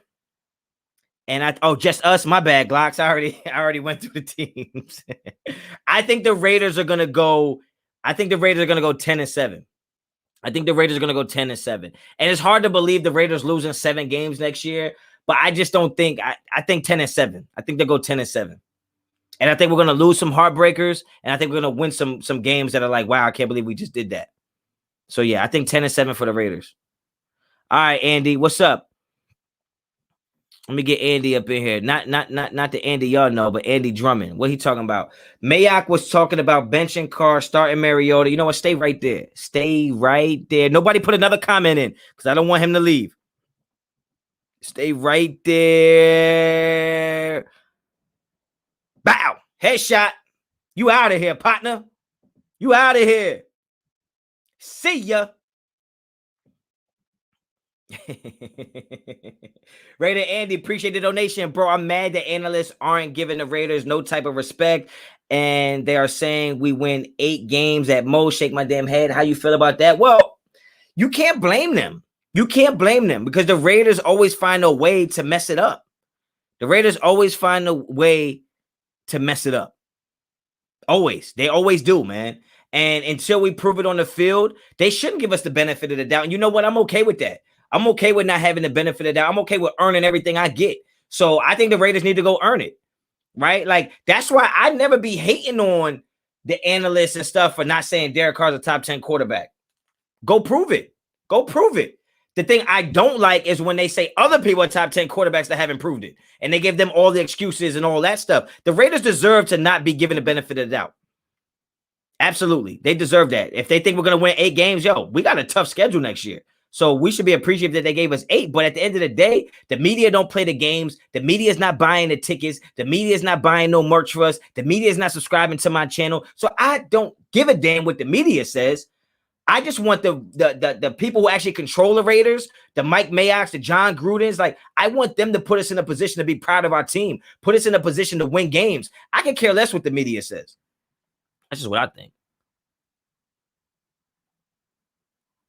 And just us. My bad, Glocks. I already went through the teams. I think the Raiders are gonna go. I think the Raiders are gonna go 10 and 7. I think the Raiders are gonna go 10 and 7. And it's hard to believe the Raiders losing 7 games next year. But I just don't think I think 10 and 7. I think they'll go 10 and 7. And I think we're gonna lose some heartbreakers, and I think we're gonna win some games that are like, wow, I can't believe we just did that. So yeah, I think 10 and 7 for the Raiders. All right, Andy, what's up? Let me get Andy up in here. Not the Andy y'all know, but Andy Drummond. What he talking about? Mayock was talking about benching Carr, starting Mariota. You know what? Stay right there. Stay right there. Nobody put another comment in because I don't want him to leave. Stay right there. Bow. Headshot. You out of here, partner. You out of here. See ya. Raider Andy, appreciate the donation, bro. I'm mad that analysts aren't giving the Raiders no type of respect, and they are saying we win 8 games at most. Shake my damn head. How you feel about that? Well, you can't blame them. You can't blame them because the Raiders always find a way to mess it up. The Raiders always find a way to mess it up. Always. They always do, man. And until we prove it on the field, they shouldn't give us the benefit of the doubt. And you know what? I'm okay with that. I'm okay with not having the benefit of the doubt. I'm okay with earning everything I get. So I think the Raiders need to go earn it, right? Like, that's why I never be hating on the analysts and stuff for not saying Derek Carr's a top 10 quarterback. Go prove it. Go prove it. The thing I don't like is when they say other people are top 10 quarterbacks that haven't proved it, and they give them all the excuses and all that stuff. The Raiders deserve to not be given the benefit of the doubt. Absolutely. They deserve that. If they think we're going to win 8 games, we got a tough schedule next year. So we should be appreciative that they gave us 8. But at the end of the day, the media don't play the games. The media is not buying the tickets. The media is not buying no merch for us. The media is not subscribing to my channel. So I don't give a damn what the media says. I just want the people who actually control the Raiders, the Mike Mayocks, the John Grudens, like, I want them to put us in a position to be proud of our team, put us in a position to win games. I can care less what the media says. That's just what I think.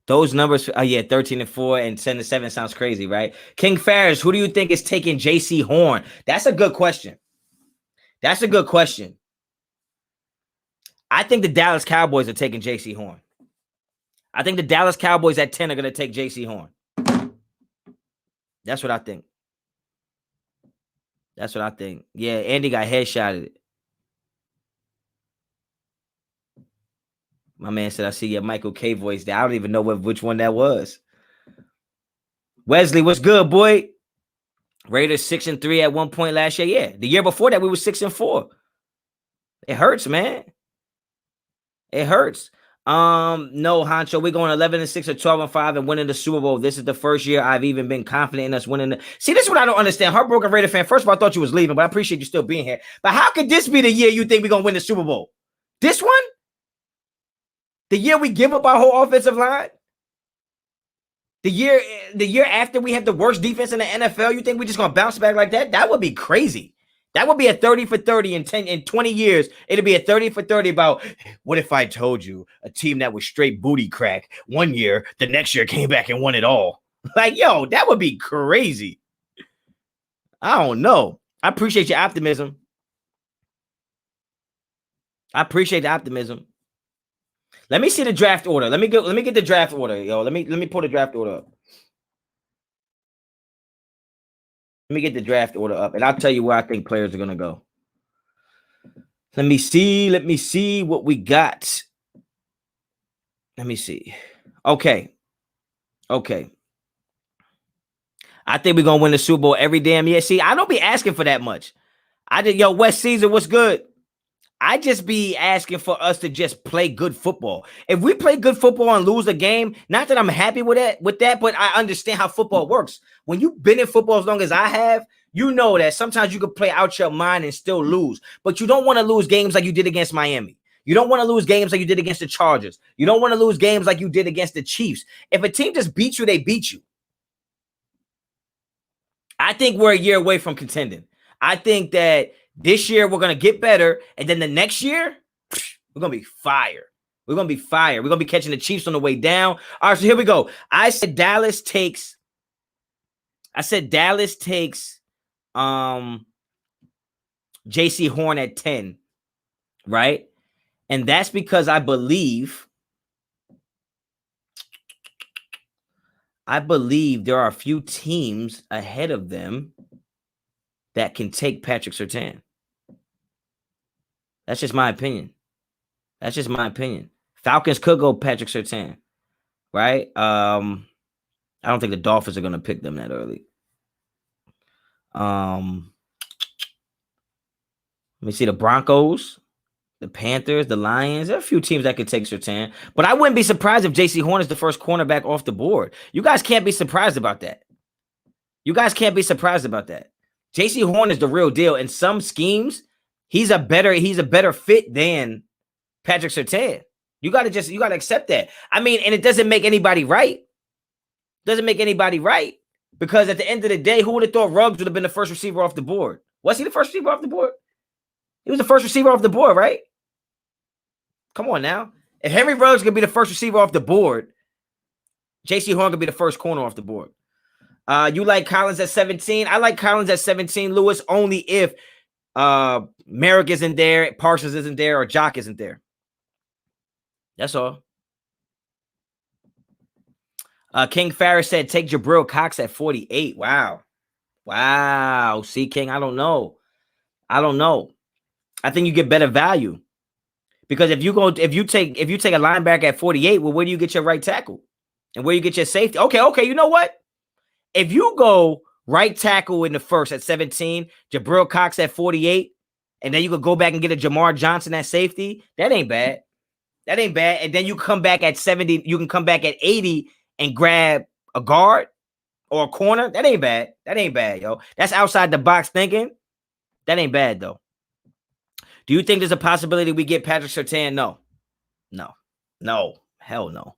Those numbers, 13 and 4 and 10 and 7 sounds crazy, right? King Farris, who do you think is taking J.C. Horn? That's a good question. That's a good question. I think the Dallas Cowboys are taking J.C. Horn. I think the Dallas Cowboys at 10 are going to take J.C. Horn. That's what I think. That's what I think. Yeah, Andy got headshotted. My man said, I see your Michael K voice there. I don't even know which one that was. Wesley, what's good, boy? Raiders 6 and 3 at one point last year. Yeah, the year before that, we were 6 and 4. It hurts, man. It hurts. No, Honcho, we're going 11 and 6 or 12 and 5 and winning the Super Bowl. This is the first year I've even been confident in us winning. See, this is what I don't understand. Heartbroken Raider fan. First of all, I thought you was leaving, but I appreciate you still being here. But how could this be the year you think we're going to win the Super Bowl? This one? The year we give up our whole offensive line? The year after we have the worst defense in the NFL, you think we're just going to bounce back like that? That would be crazy. That would be a 30 for 30 in 20 years. It'll be a 30 for 30 about, what if I told you a team that was straight booty crack one year, the next year came back and won it all? Like, yo, that would be crazy. I don't know. I appreciate your optimism. I appreciate the optimism. Let me see the draft order. Let me get the draft order, yo. Let me pull the draft order up. Let me get the draft order up, and I'll tell you where I think players are gonna go. Let me see what we got. Let me see. Okay. I think we're gonna win the Super Bowl every damn year. See, I don't be asking for that much. West Caesar, what's good? I just be asking for us to just play good football. If we play good football and lose a game, not that I'm happy with that, but I understand how football works. When you've been in football as long as I have, you know that sometimes you can play out your mind and still lose. But you don't want to lose games like you did against Miami. You don't want to lose games like you did against the Chargers. You don't want to lose games like you did against the Chiefs. If a team just beats you, they beat you. I think we're a year away from contending. I think that this year we're going to get better, and then the next year, we're going to be fire. We're going to be fire. We're going to be catching the Chiefs on the way down. All right, so here we go. I said Dallas takes JC Horn at 10, right? And that's because I believe there are a few teams ahead of them that can take Patrick Surtain. That's just my opinion. Falcons could go Patrick Surtain, right? I don't think the Dolphins are going to pick them that early. Let me see, the Broncos, the Panthers, the Lions. There are a few teams that could take Surtain, but I wouldn't be surprised if JC Horn is the first cornerback off the board. You guys can't be surprised about that. JC Horn is the real deal. In some schemes, he's a better fit than Patrick Surtain. You got to accept that. I mean, and it doesn't make anybody right. Because at the end of the day, who would have thought Ruggs would have been the first receiver off the board? Was he the first receiver off the board? He was the first receiver off the board, right? Come on now. If Henry Ruggs could be the first receiver off the board, JC Horn could be the first corner off the board. You like Collins at 17? I like Collins at 17, Lewis, only if Mayock isn't there, Parsons isn't there, or Jock isn't there. That's all. King Farris said, take Jabril Cox at 48. Wow. See, King, I don't know. I think you get better value. Because if you take a linebacker at 48, well, where do you get your right tackle? And where you get your safety? Okay, you know what? If you go right tackle in the first at 17, Jabril Cox at 48, and then you could go back and get a Jamar Johnson at safety, that ain't bad. And then you come back at 70, you can come back at 80 and grab a guard or a corner. That ain't bad, yo. That's outside the box thinking. That ain't bad, though. Do you think there's a possibility we get Patrick Surtain? No. Hell no.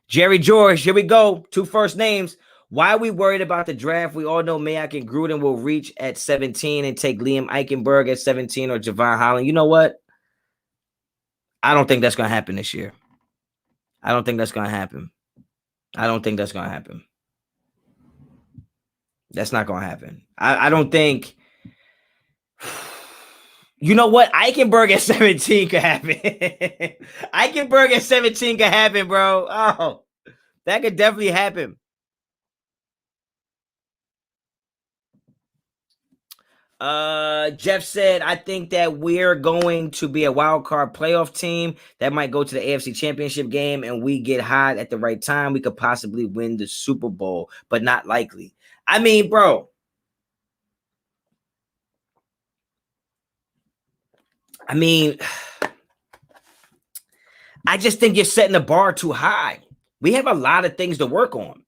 Jerry George, here we go. 2 first names. Why are we worried about the draft? We all know Mayock and Gruden will reach at 17 and take Liam Eichenberg at 17 or Javon Holland. You know what? I don't think that's going to happen this year. That's not going to happen. I don't think. You know what? Eichenberg at 17 could happen. Bro. Oh, that could definitely happen. Jeff said, I think that we're going to be a wild card playoff team that might go to the AFC Championship game, and we get hot at the right time. We could possibly win the Super Bowl, but not likely. I mean, bro. I just think you're setting the bar too high. We have a lot of things to work on.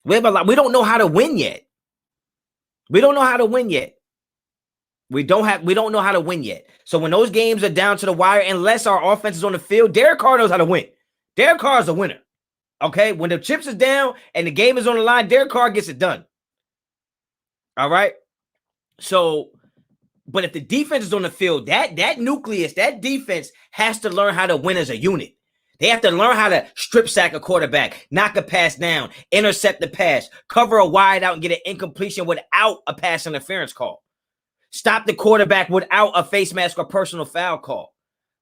We don't know how to win yet. We don't know how to win yet. So when those games are down to the wire, unless our offense is on the field, Derek Carr knows how to win. Derek Carr is a winner. Okay? When the chips is down and the game is on the line, Derek Carr gets it done. All right? So, but if the defense is on the field, that nucleus, that defense has to learn how to win as a unit. They have to learn how to strip sack a quarterback, knock a pass down, intercept the pass, cover a wide out and get an incompletion without a pass interference call. Stop the quarterback without a face mask or personal foul call,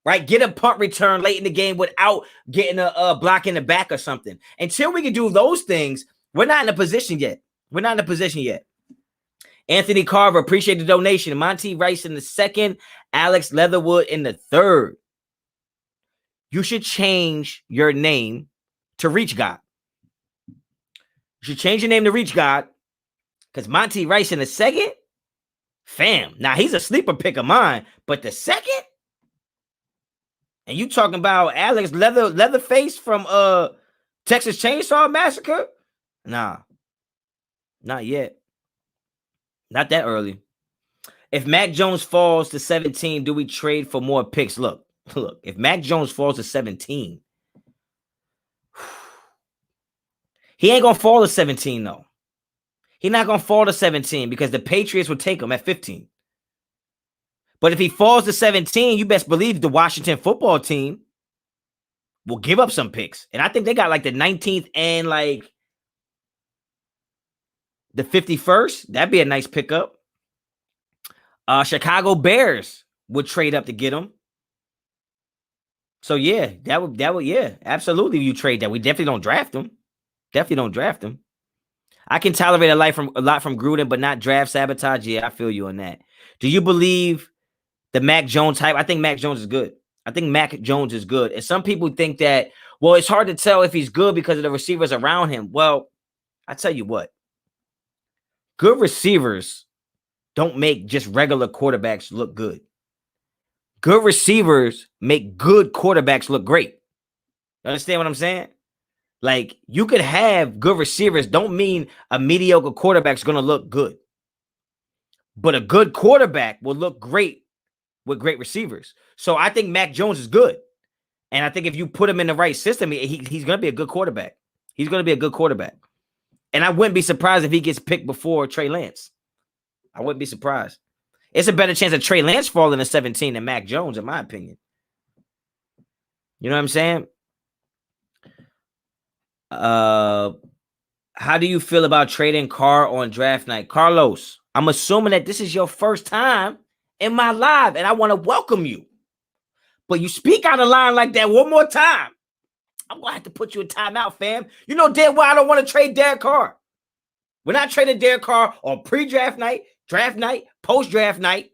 right? Get a punt return late in the game without getting a block in the back or something. Until we can do those things, we're not in a position yet. Anthony Carver, appreciate the donation. Monty Rice in the second, Alex Leatherwood in the third. You should change your name to Reach God. Because Monty Rice in the second, fam. Now, he's a sleeper pick of mine, but the second? And you talking about Alex Leatherface from Texas Chainsaw Massacre? Nah. Not yet. Not that early. If Mac Jones falls to 17, do we trade for more picks? Look, if Mac Jones falls to 17, he ain't going to fall to 17, though. He's not going to fall to 17 because the Patriots would take him at 15. But if he falls to 17, you best believe the Washington football team will give up some picks. And I think they got like the 19th and like the 51st. That'd be a nice pickup. Chicago Bears would trade up to get him. So yeah, that would yeah, absolutely. You trade that. We definitely don't draft him. Definitely don't draft him. I can tolerate a lot from Gruden, but not draft sabotage. Yeah, I feel you on that. Do you believe the Mac Jones hype? I think Mac Jones is good. I think Mac Jones is good. And some people think that, well, it's hard to tell if he's good because of the receivers around him. Well, I tell you what, good receivers don't make just regular quarterbacks look good. Good receivers make good quarterbacks look great. You understand what I'm saying? Like, you could have good receivers, don't mean a mediocre quarterback's going to look good. But a good quarterback will look great with great receivers. So I think Mac Jones is good. And I think if you put him in the right system, he's going to be a good quarterback. He's going to be a good quarterback. And I wouldn't be surprised if he gets picked before Trey Lance. I wouldn't be surprised. It's a better chance of Trey Lance falling to 17 than Mac Jones, in my opinion. You know what I'm saying? How do you feel about trading Carr on draft night? Carlos, I'm assuming that this is your first time in my live, and I want to welcome you. But you speak out of line like that one more time, I'm going to have to put you in timeout, fam. You know damn well I don't want to trade Derek Carr. We're not trading Derek Carr on pre-draft night, draft night, post-draft night,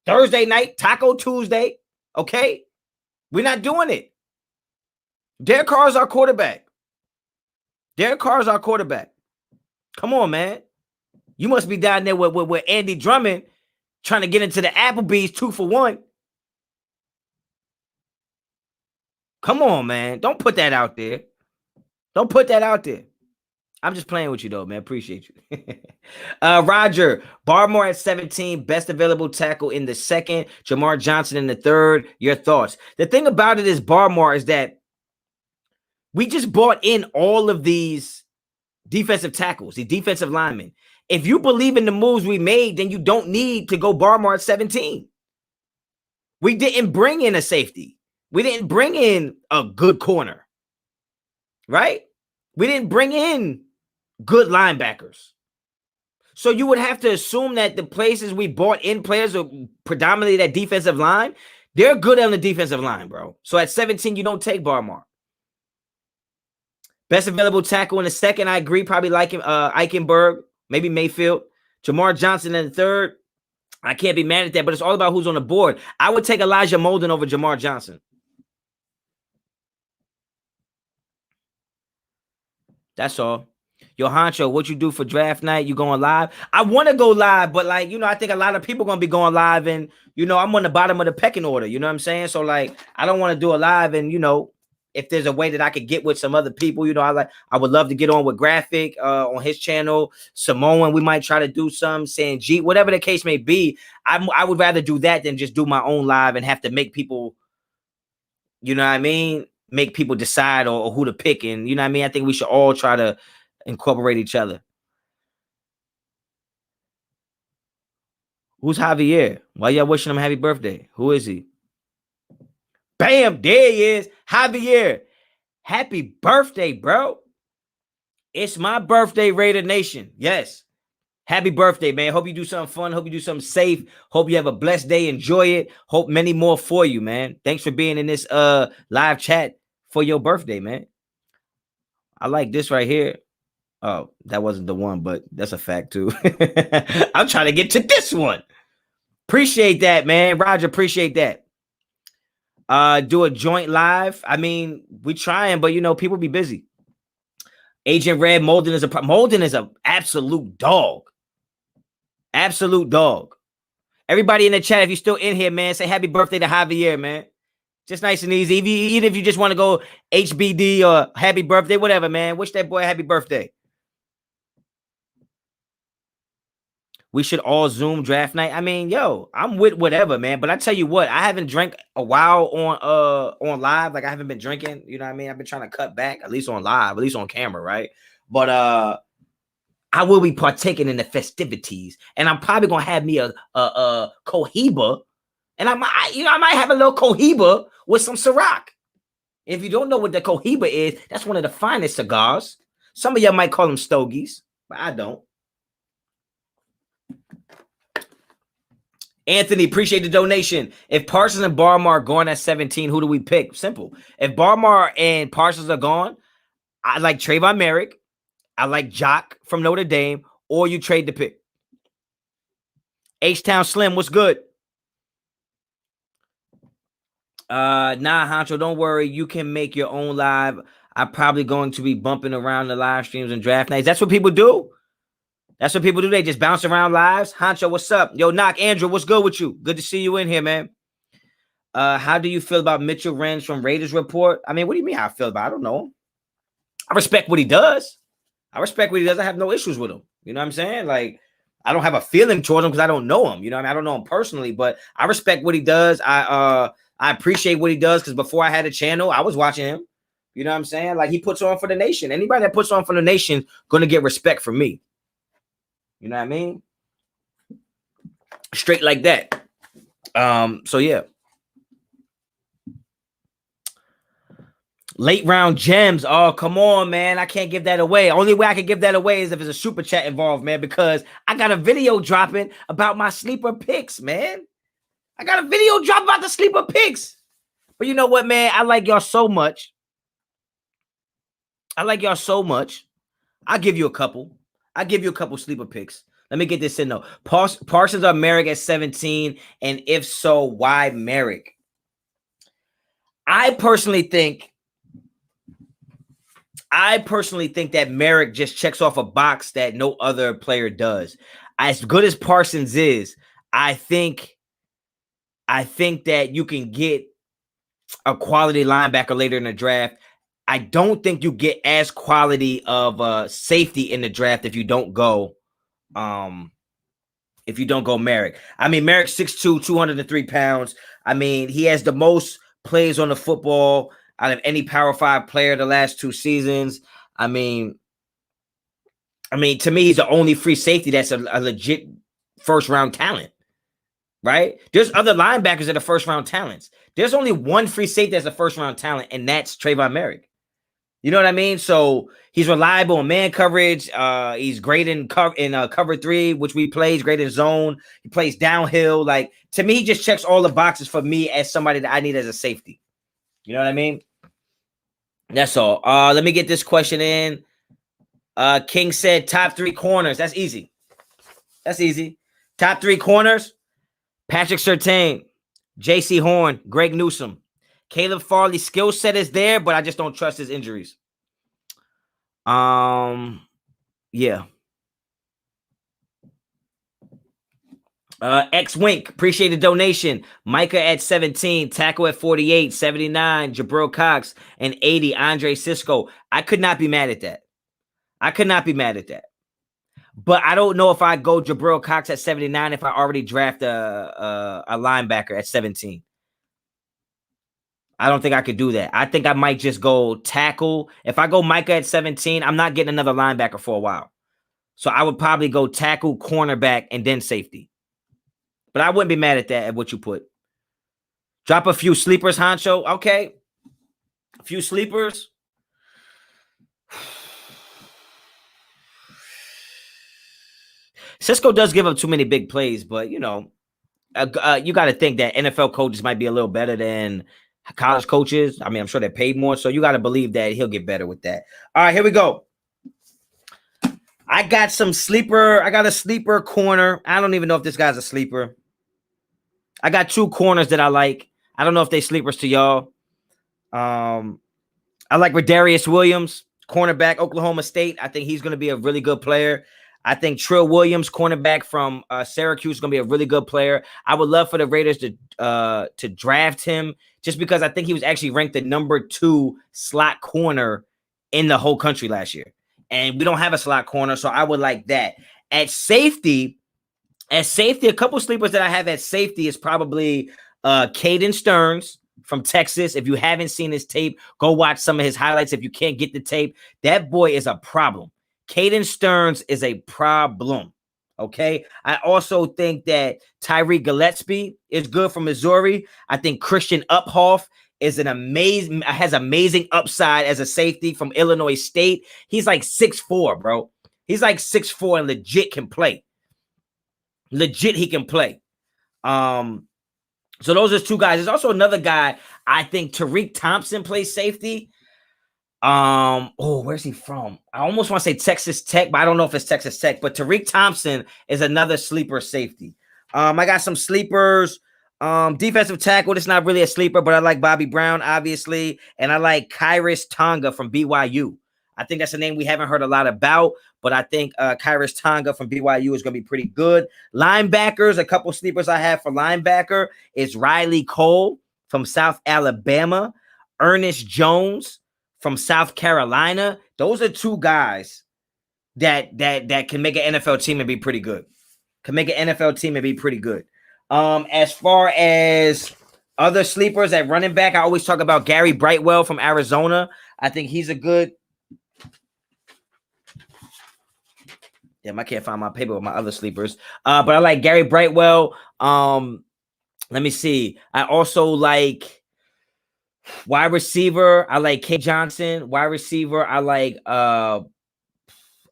Thursday night, Taco Tuesday, okay? We're not doing it. Derek Carr is our quarterback. Derek Carr is our quarterback. Come on, man. You must be down there with Andy Drummond trying to get into the Applebee's 2-for-1. Come on, man. Don't put that out there. Don't put that out there. I'm just playing with you, though, man. Appreciate you. Roger, Barmore at 17, best available tackle in the second, Jamar Johnson in the third. Your thoughts? The thing about it is, Barmore, is that we just bought in all of these defensive tackles, the defensive linemen. If you believe in the moves we made, then you don't need to go Barmore at 17. We didn't bring in a safety. We didn't bring in a good corner, right? We didn't bring in good linebackers. So you would have to assume that the places we bought in players are predominantly that defensive line. They're good on the defensive line, bro. So at 17, you don't take Barmore. Best available tackle in the second, I agree. Probably like him, Eichenberg, maybe Mayfield. Jamar Johnson in the third. I can't be mad at that, but it's all about who's on the board. I would take Elijah Molden over Jamar Johnson. That's all. Yo, Honcho, what you do for draft night? You going live? I want to go live, but like, I think a lot of people going to be going live and, I'm on the bottom of the pecking order. You know what I'm saying? So like, I don't want to do a live and, if there's a way that I could get with some other people, I would love to get on with Graphic on his channel. Samoan, we might try to do some. Sanjeet, whatever the case may be. I would rather do that than just do my own live and have to make people, you know what I mean? Make people decide or who to pick. And you know what I mean? I think we should all try to incorporate each other. Who's Javier? Why y'all wishing him happy birthday? Who is he? Bam, there he is. Javier. Happy birthday, bro. It's my birthday, Raider Nation. Yes. Happy birthday, man. Hope you do something fun. Hope you do something safe. Hope you have a blessed day. Enjoy it. Hope many more for you, man. Thanks for being in this live chat for your birthday, man. I like this right here. Oh, that wasn't the one, but that's a fact too. I'm trying to get to this one. Appreciate that, man. Roger, appreciate that. Do a joint live. I mean, we trying, but people be busy. Agent Red, Molden is a absolute dog. Absolute dog. Everybody in the chat, if you're still in here, man, say happy birthday to Javier, man. Just nice and easy. Even if you just want to go HBD or happy birthday, whatever, man. Wish that boy happy birthday. We should all Zoom draft night. I mean, yo, I'm with whatever, man. But I tell you what, I haven't drank a while on live. Like I haven't been drinking. You know what I mean? I've been trying to cut back, at least on live, at least on camera, right? But I will be partaking in the festivities, and I'm probably gonna have me a Cohiba, and I might have a little Cohiba with some Ciroc. If you don't know what the Cohiba is, that's one of the finest cigars. Some of y'all might call them stogies, but I don't. Anthony, appreciate the donation. If Parsons and Barmore are gone at 17, who do we pick? Simple. If Barmore and Parsons are gone, I like Trayvon Merrick. I like Jock from Notre Dame, or you trade the pick. H-Town Slim, what's good? Nah, Honcho, don't worry. You can make your own live. I'm probably going to be bumping around the live streams and draft nights. That's what people do. That's what people do. They just bounce around lives. Honcho, what's up? Yo, Knock, Andrew, what's good with you? Good to see you in here, man. How do you feel about Mitchell Renz from Raiders Report? I mean, what do you mean how I feel about it? I don't know. I respect what he does. I have no issues with him. You know what I'm saying? Like, I don't have a feeling towards him because I don't know him. You know what I mean? I don't know him personally, but I respect what he does. I appreciate what he does because before I had a channel, I was watching him. You know what I'm saying? Like, he puts on for the nation. Anybody that puts on for the nation going to get respect from me. You know what I mean? Straight like that. So, yeah. Late round gems. Oh, come on, man. I can't give that away. Only way I can give that away is if there's a super chat involved, man, because I got a video dropping about my sleeper picks, man. I got a video drop about the sleeper picks. But you know what, man? I like y'all so much. I'll give you a couple. I'll give you a couple sleeper picks. Let me get this in, though. Parsons or Merrick at 17, and if so, why Merrick? I personally think that Merrick just checks off a box that no other player does. As good as Parsons is, I think that you can get a quality linebacker later in the draft. I don't think you get as quality of a safety in the draft if you don't go Merrick. I mean, Merrick's 6'2", 203 pounds. I mean, he has the most plays on the football out of any Power 5 player the last 2 seasons. I mean, to me, he's the only free safety that's a legit first-round talent, right? There's other linebackers that are first-round talents. There's only one free safety that's a first-round talent, and that's Trayvon Merrick. You know what I mean? So he's reliable in man coverage. He's great in cover 3, which we play. He's great in zone. He plays downhill. Like, to me, he just checks all the boxes for me as somebody that I need as a safety. You know what I mean? That's all. Let me get this question in. King said top 3 corners. That's easy. Top 3 corners. Patrick Surtain, J.C. Horn, Greg Newsome. Caleb Farley's skill set is there, but I just don't trust his injuries. Yeah. X-Wink, appreciate the donation. Micah at 17, tackle at 48, 79, Jabril Cox, and 80, Andre Cisco. I could not be mad at that. But I don't know if I go Jabril Cox at 79 if I already draft a linebacker at 17. I don't think I could do that. I think I might just go tackle. If I go Micah at 17, I'm not getting another linebacker for a while. So I would probably go tackle, cornerback, and then safety. But I wouldn't be mad at that, at what you put. Drop a few sleepers, Honcho. Okay. A few sleepers. Cisco does give up too many big plays, but, you know, you got to think that NFL coaches might be a little better than college coaches. I mean, I'm sure they're paid more, so you got to believe that he'll get better with that. All right, here we go. I got a sleeper corner. I don't even know if this guy's a sleeper. I got 2 corners that I like. I don't know if they sleepers to y'all. I like Rodarius Williams, cornerback, Oklahoma State. I think he's going to be a really good player. I think Trill Williams, cornerback from Syracuse, is going to be a really good player. I would love for the Raiders to draft him just because I think he was actually ranked the number 2 slot corner in the whole country last year. And we don't have a slot corner, so I would like that. At safety, a couple sleepers that I have at safety is probably Caden Stearns from Texas. If you haven't seen his tape, go watch some of his highlights. If you can't get the tape, that boy is a problem. Caden Stearns is a problem. Okay. I also think that Tyree Gillespie is good from Missouri. I think Christian Uphoff has amazing upside as a safety from Illinois State. He's like 6'4", bro. He's like 6'4" and legit can play. Legit, he can play. So those are two guys. There's also another guy. I think Tariq Thompson plays safety. Where's he from? I almost want to say Texas Tech, but I don't know if it's Texas Tech. But Tariq Thompson is another sleeper safety. I got some sleepers. Defensive tackle, it's not really a sleeper, but I like Bobby Brown, obviously, and I like Khyiris Tonga from BYU. I think that's a name we haven't heard a lot about, but I think Khyiris Tonga from BYU is going to be pretty good. Linebackers, a couple sleepers I have for linebacker is Riley Cole from South Alabama, Ernest Jones from South Carolina. Those are two guys that can make an NFL team and be pretty good. As far as other sleepers at running back, I always talk about Gary Brightwell from Arizona. I think he's a good. Damn, I can't find my paper with my other sleepers. But I like Gary Brightwell. Let me see. I also like wide receiver. I like K Johnson. Wide receiver. I like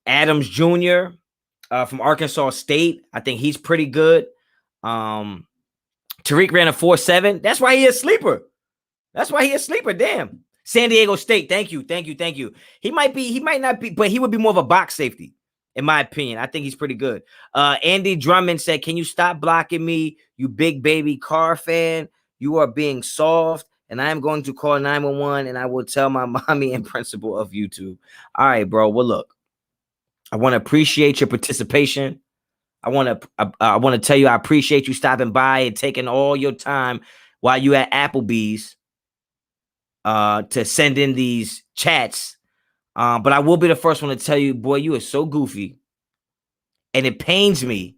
Adams Jr. From Arkansas State. I think he's pretty good. Tariq ran a 4.7. That's why he a sleeper. Damn. San Diego State. Thank you. He might not be, but he would be more of a box safety, in my opinion. I think he's pretty good. Andy Drummond said, "Can you stop blocking me, you big baby Carr fan? You are being soft, and I am going to call 911, and I will tell my mommy and principal of YouTube." All right, bro. Well, look, I want to appreciate your participation. I want to tell you I appreciate you stopping by and taking all your time while you at Applebee's to send in these chats. But I will be the first one to tell you, boy, you are so goofy. And it pains me.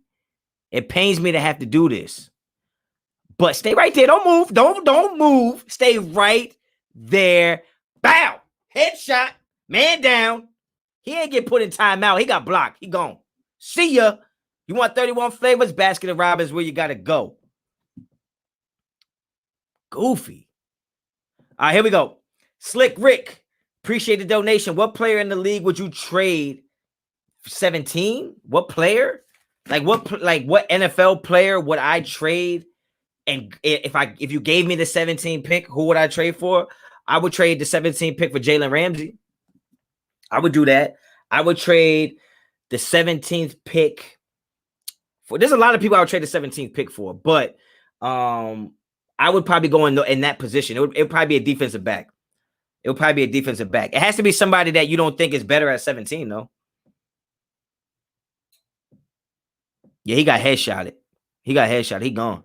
It pains me to have to do this. But stay right there. Don't move. Don't move. Stay right there. Bow. Headshot. Man down. He ain't get put in timeout. He got blocked. He gone. See ya. You want 31 flavors? Baskin Robbins, where you got to go. Goofy. All right, here we go. Slick Rick. Appreciate the donation. What player in the league would you trade 17? What player? Like what NFL player would I trade? And if you gave me the 17 pick, who would I trade for? I would trade the 17 pick for Jalen Ramsey. I would do that. I would trade the 17th pick for. There's a lot of people I would trade the 17th pick for, but I would probably go in that position. It would probably be a defensive back. It has to be somebody that you don't think is better at 17, though. Yeah, he got headshotted. He gone.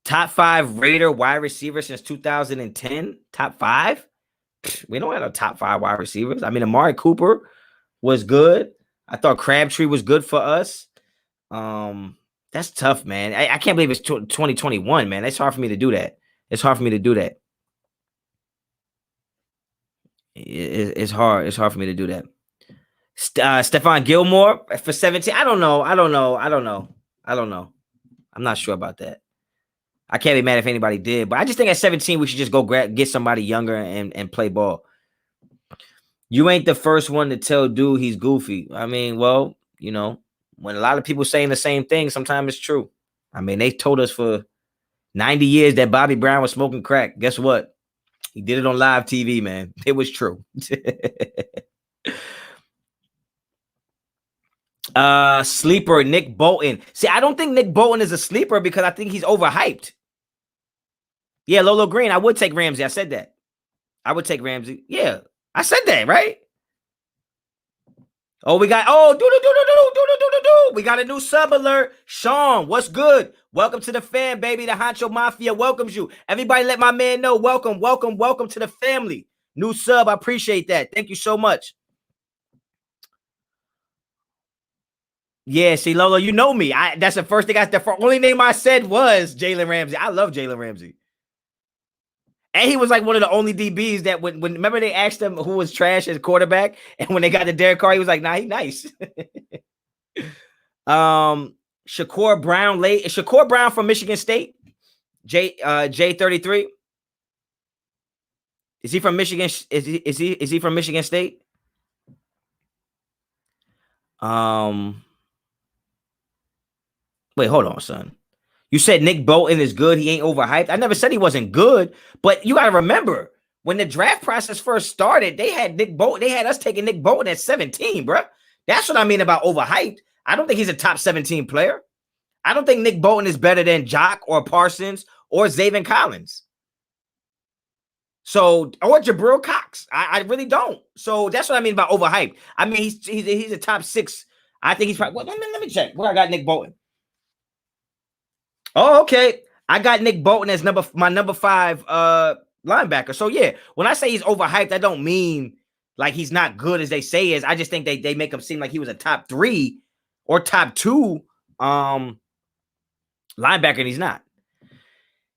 Top 5 Raider wide receiver since 2010. Top 5? We don't have a top 5 wide receivers. I mean, Amari Cooper was good. I thought Crabtree was good for us. That's tough, man. I can't believe it's 2021, man. It's hard for me to do that. It's hard for me to do that. It's hard for me to do that. Stephon Gilmore for 17. I don't know. I'm not sure about that. I can't be mad if anybody did, but I just think at 17 we should just go get somebody younger and play ball. You ain't the first one to tell dude he's goofy. I mean, well, you know, when a lot of people saying the same thing, sometimes it's true. I mean, they told us for 90 years that Bobby Brown was smoking crack. Guess what? He did it on live TV, man. It was true. Sleeper Nick Bolton. See, I don't think Nick Bolton is a sleeper because I think he's overhyped. Yeah, Lolo Green. I would take Ramsey. I said that. I would take Ramsey. Yeah, I said that, right? Oh, we got we got a new sub alert. Sean, what's good? Welcome to the fam, baby. The Honcho Mafia welcomes you. Everybody let my man know. Welcome to the family. New sub. I appreciate that. Thank you so much. Yeah, see, Lolo, you know me. That's the first thing the only name I said was Jalen Ramsey. I love Jalen Ramsey. And he was like one of the only DBs that when remember they asked him who was trash as quarterback, and when they got to Derek Carr, he was like, nah, he nice. Shakur Brown late. Is Shakur Brown from Michigan State? J33. Is he from Michigan? Is he from Michigan State? Wait, hold on, son. You said Nick Bolton is good. He ain't overhyped. I never said he wasn't good, but you got to remember when the draft process first started, they had Nick Bolton. They had us taking Nick Bolton at 17, bro. That's what I mean about overhyped. I don't think he's a top 17 player. I don't think Nick Bolton is better than Jock or Parsons or Zaven Collins. So, or Jabril Cox. I really don't. So that's what I mean about overhyped. I mean, he's a top 6. I think he's probably. Well, let me check. Where I got Nick Bolton. Oh, okay. I got Nick Bolton as my number 5 linebacker. So yeah, when I say he's overhyped, I don't mean like he's not good as they say he is. I just think they make him seem like he was a top 3 or top 2 linebacker, and he's not.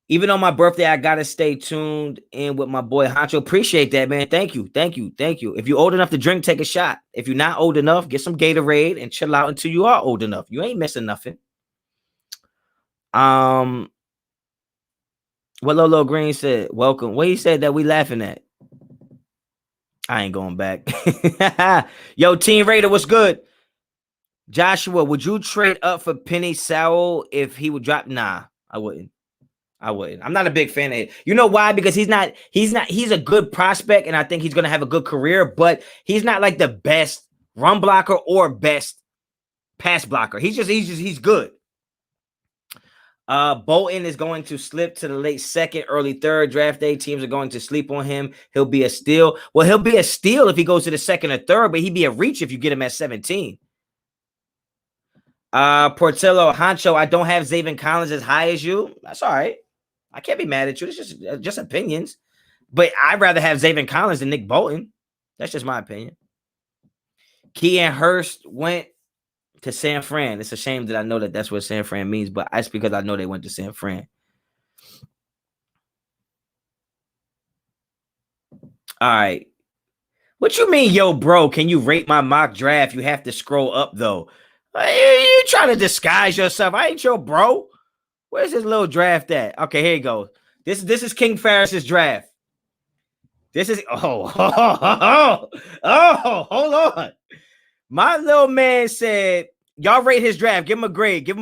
Even on my birthday, I gotta stay tuned in with my boy Honcho. Appreciate that, man. Thank you. If you're old enough to drink, take a shot. If you're not old enough, get some Gatorade and chill out until you are old enough. You ain't missing nothing. What Lolo Green said, welcome. What he said that we laughing at. I ain't going back. Yo, Team Raider, what's good? Joshua, would you trade up for Penny Sewell if he would drop? Nah, I wouldn't. I'm not a big fan of it. You know why? Because he's a good prospect, and I think he's gonna have a good career, but he's not like the best run blocker or best pass blocker. He's good. Bolton is going to slip to the late 2nd, early 3rd draft day. Teams are going to sleep on him. He'll be a steal. Well, he'll be a steal if he goes to the 2nd or 3rd, but he'd be a reach if you get him at 17. Portillo, Honcho, I don't have Zaven Collins as high as you. That's all right. I can't be mad at you. It's just opinions. But I'd rather have Zaven Collins than Nick Bolton. That's just my opinion. Kean Hurst went to San Fran. It's a shame that I know that that's what San Fran means, but that's because I know they went to San Fran. All right. What you mean, yo, bro? Can you rate my mock draft? You have to scroll up, though. You trying to disguise yourself. I ain't your bro. Where's his little draft at? Okay, here you go. This is King Farris's draft. This is hold on. My little man said, y'all rate his draft. Give him a grade. All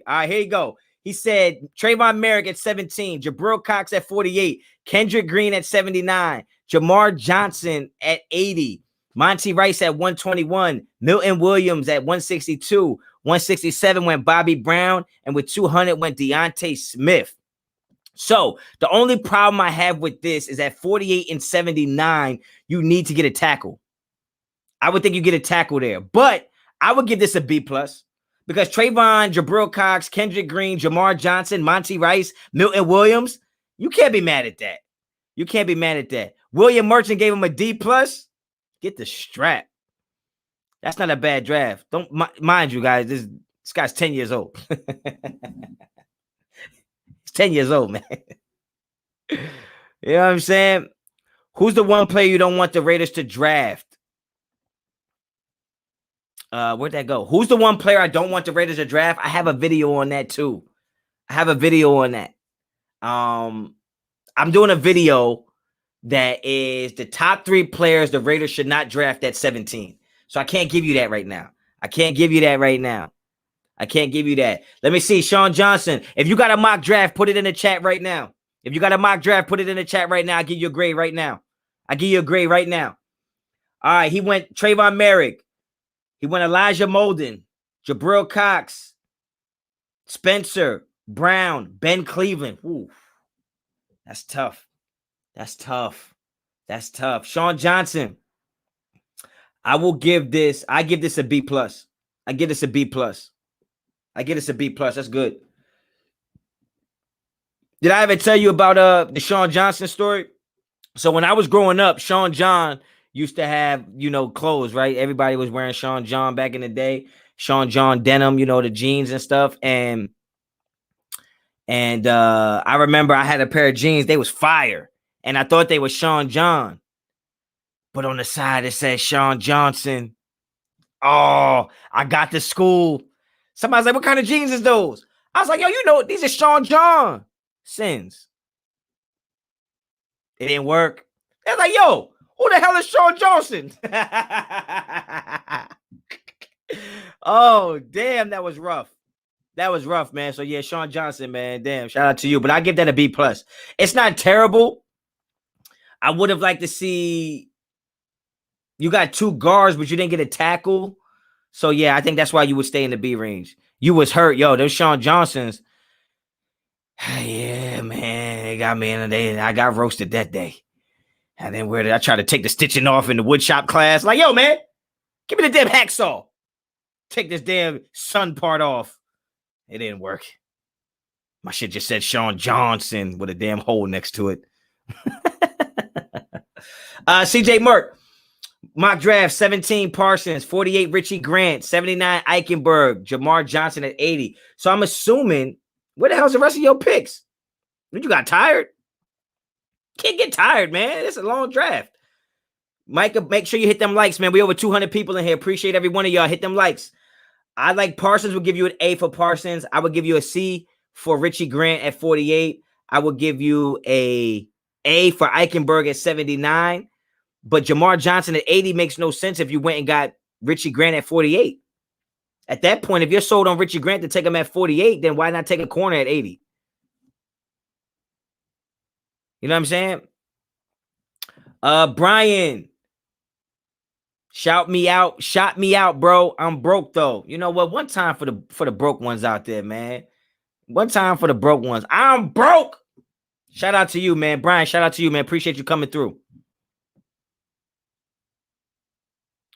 right, here you go. He said Trayvon Mayock at 17, Jabril Cox at 48, Kendrick Green at 79, Jamar Johnson at 80, Monty Rice at 121, Milton Williams at 162, 167 went Bobby Brown, and with 200 went Deontay Smith. So the only problem I have with this is at 48 and 79, you need to get a tackle. I would think you get a tackle there, but I would give this a B+ because Trayvon, Jabril Cox, Kendrick Green, Jamar Johnson, Monty Rice, Milton Williams, you can't be mad at that. William Merchant gave him a D+. Get the strap. That's not a bad draft. Don't mind you guys. This guy's 10 years old. He's 10 years old, man. You know what I'm saying? Who's the one player you don't want the Raiders to draft? Where'd that go? Who's the one player I don't want the Raiders to draft? I have a video on that too. I'm doing a video that is the top 3 players the Raiders should not draft at 17. So I can't give you that right now. I can't give you that. Let me see. Sean Johnson, if you got a mock draft, put it in the chat right now. I'll give you a grade right now. All right, he went Trayvon Mayock. He went Elijah Molden, Jabril Cox, Spencer Brown, Ben Cleveland. Ooh, that's tough. Sean Johnson. I give this a B+. That's good. Did I ever tell you about the Sean Johnson story? So when I was growing up, Sean John used to have, clothes, right? Everybody was wearing Sean John back in the day. Sean John denim, the jeans and stuff. And I remember I had a pair of jeans. They was fire. and I thought they were Sean John. But on the side, it says Sean Johnson. Oh, I got to school. Somebody's like, what kind of jeans is those? I was like, yo, you know, these are Sean Johnsons. It didn't work. They're like, yo, who the hell is Sean Johnson? Oh, damn, that was rough. That was rough, man. So, yeah, Sean Johnson, man. Damn, shout out to you. But I give that a B+. It's not terrible. I would have liked to see you got 2 guards, but you didn't get a tackle. So, yeah, I think that's why you would stay in the B range. You was hurt. Yo, those Sean Johnsons. Yeah, man. They got me in a day. I got roasted that day. And then I tried to take the stitching off in the woodshop class. Like, yo, man, give me the damn hacksaw. Take this damn sun part off. It didn't work. My shit just said Sean Johnson with a damn hole next to it. CJ Merck. Mock draft, 17 Parsons, 48 Richie Grant, 79 Eichenberg, Jamar Johnson at 80. So I'm assuming, where the hell's the rest of your picks? You got tired? Can't get tired, man. It's a long draft. Micah, make sure you hit them likes, man. We over 200 people in here. Appreciate every one of y'all. Hit them likes. I like Parsons. Will give you an A for Parsons. I would give you a C for Richie Grant at 48. I would give you a for Eichenberg at 79. But Jamar Johnson at 80 makes no sense if you went and got Richie Grant at 48. At that point, if you're sold on Richie Grant to take him at 48, then why not take a corner at 80? You know what I'm saying? Brian, shout me out, bro. I'm broke though. You know what? One time for the broke ones out there, man. One time for the broke ones. I'm broke. Shout out to you, man. Brian, shout out to you, man. Appreciate you coming through.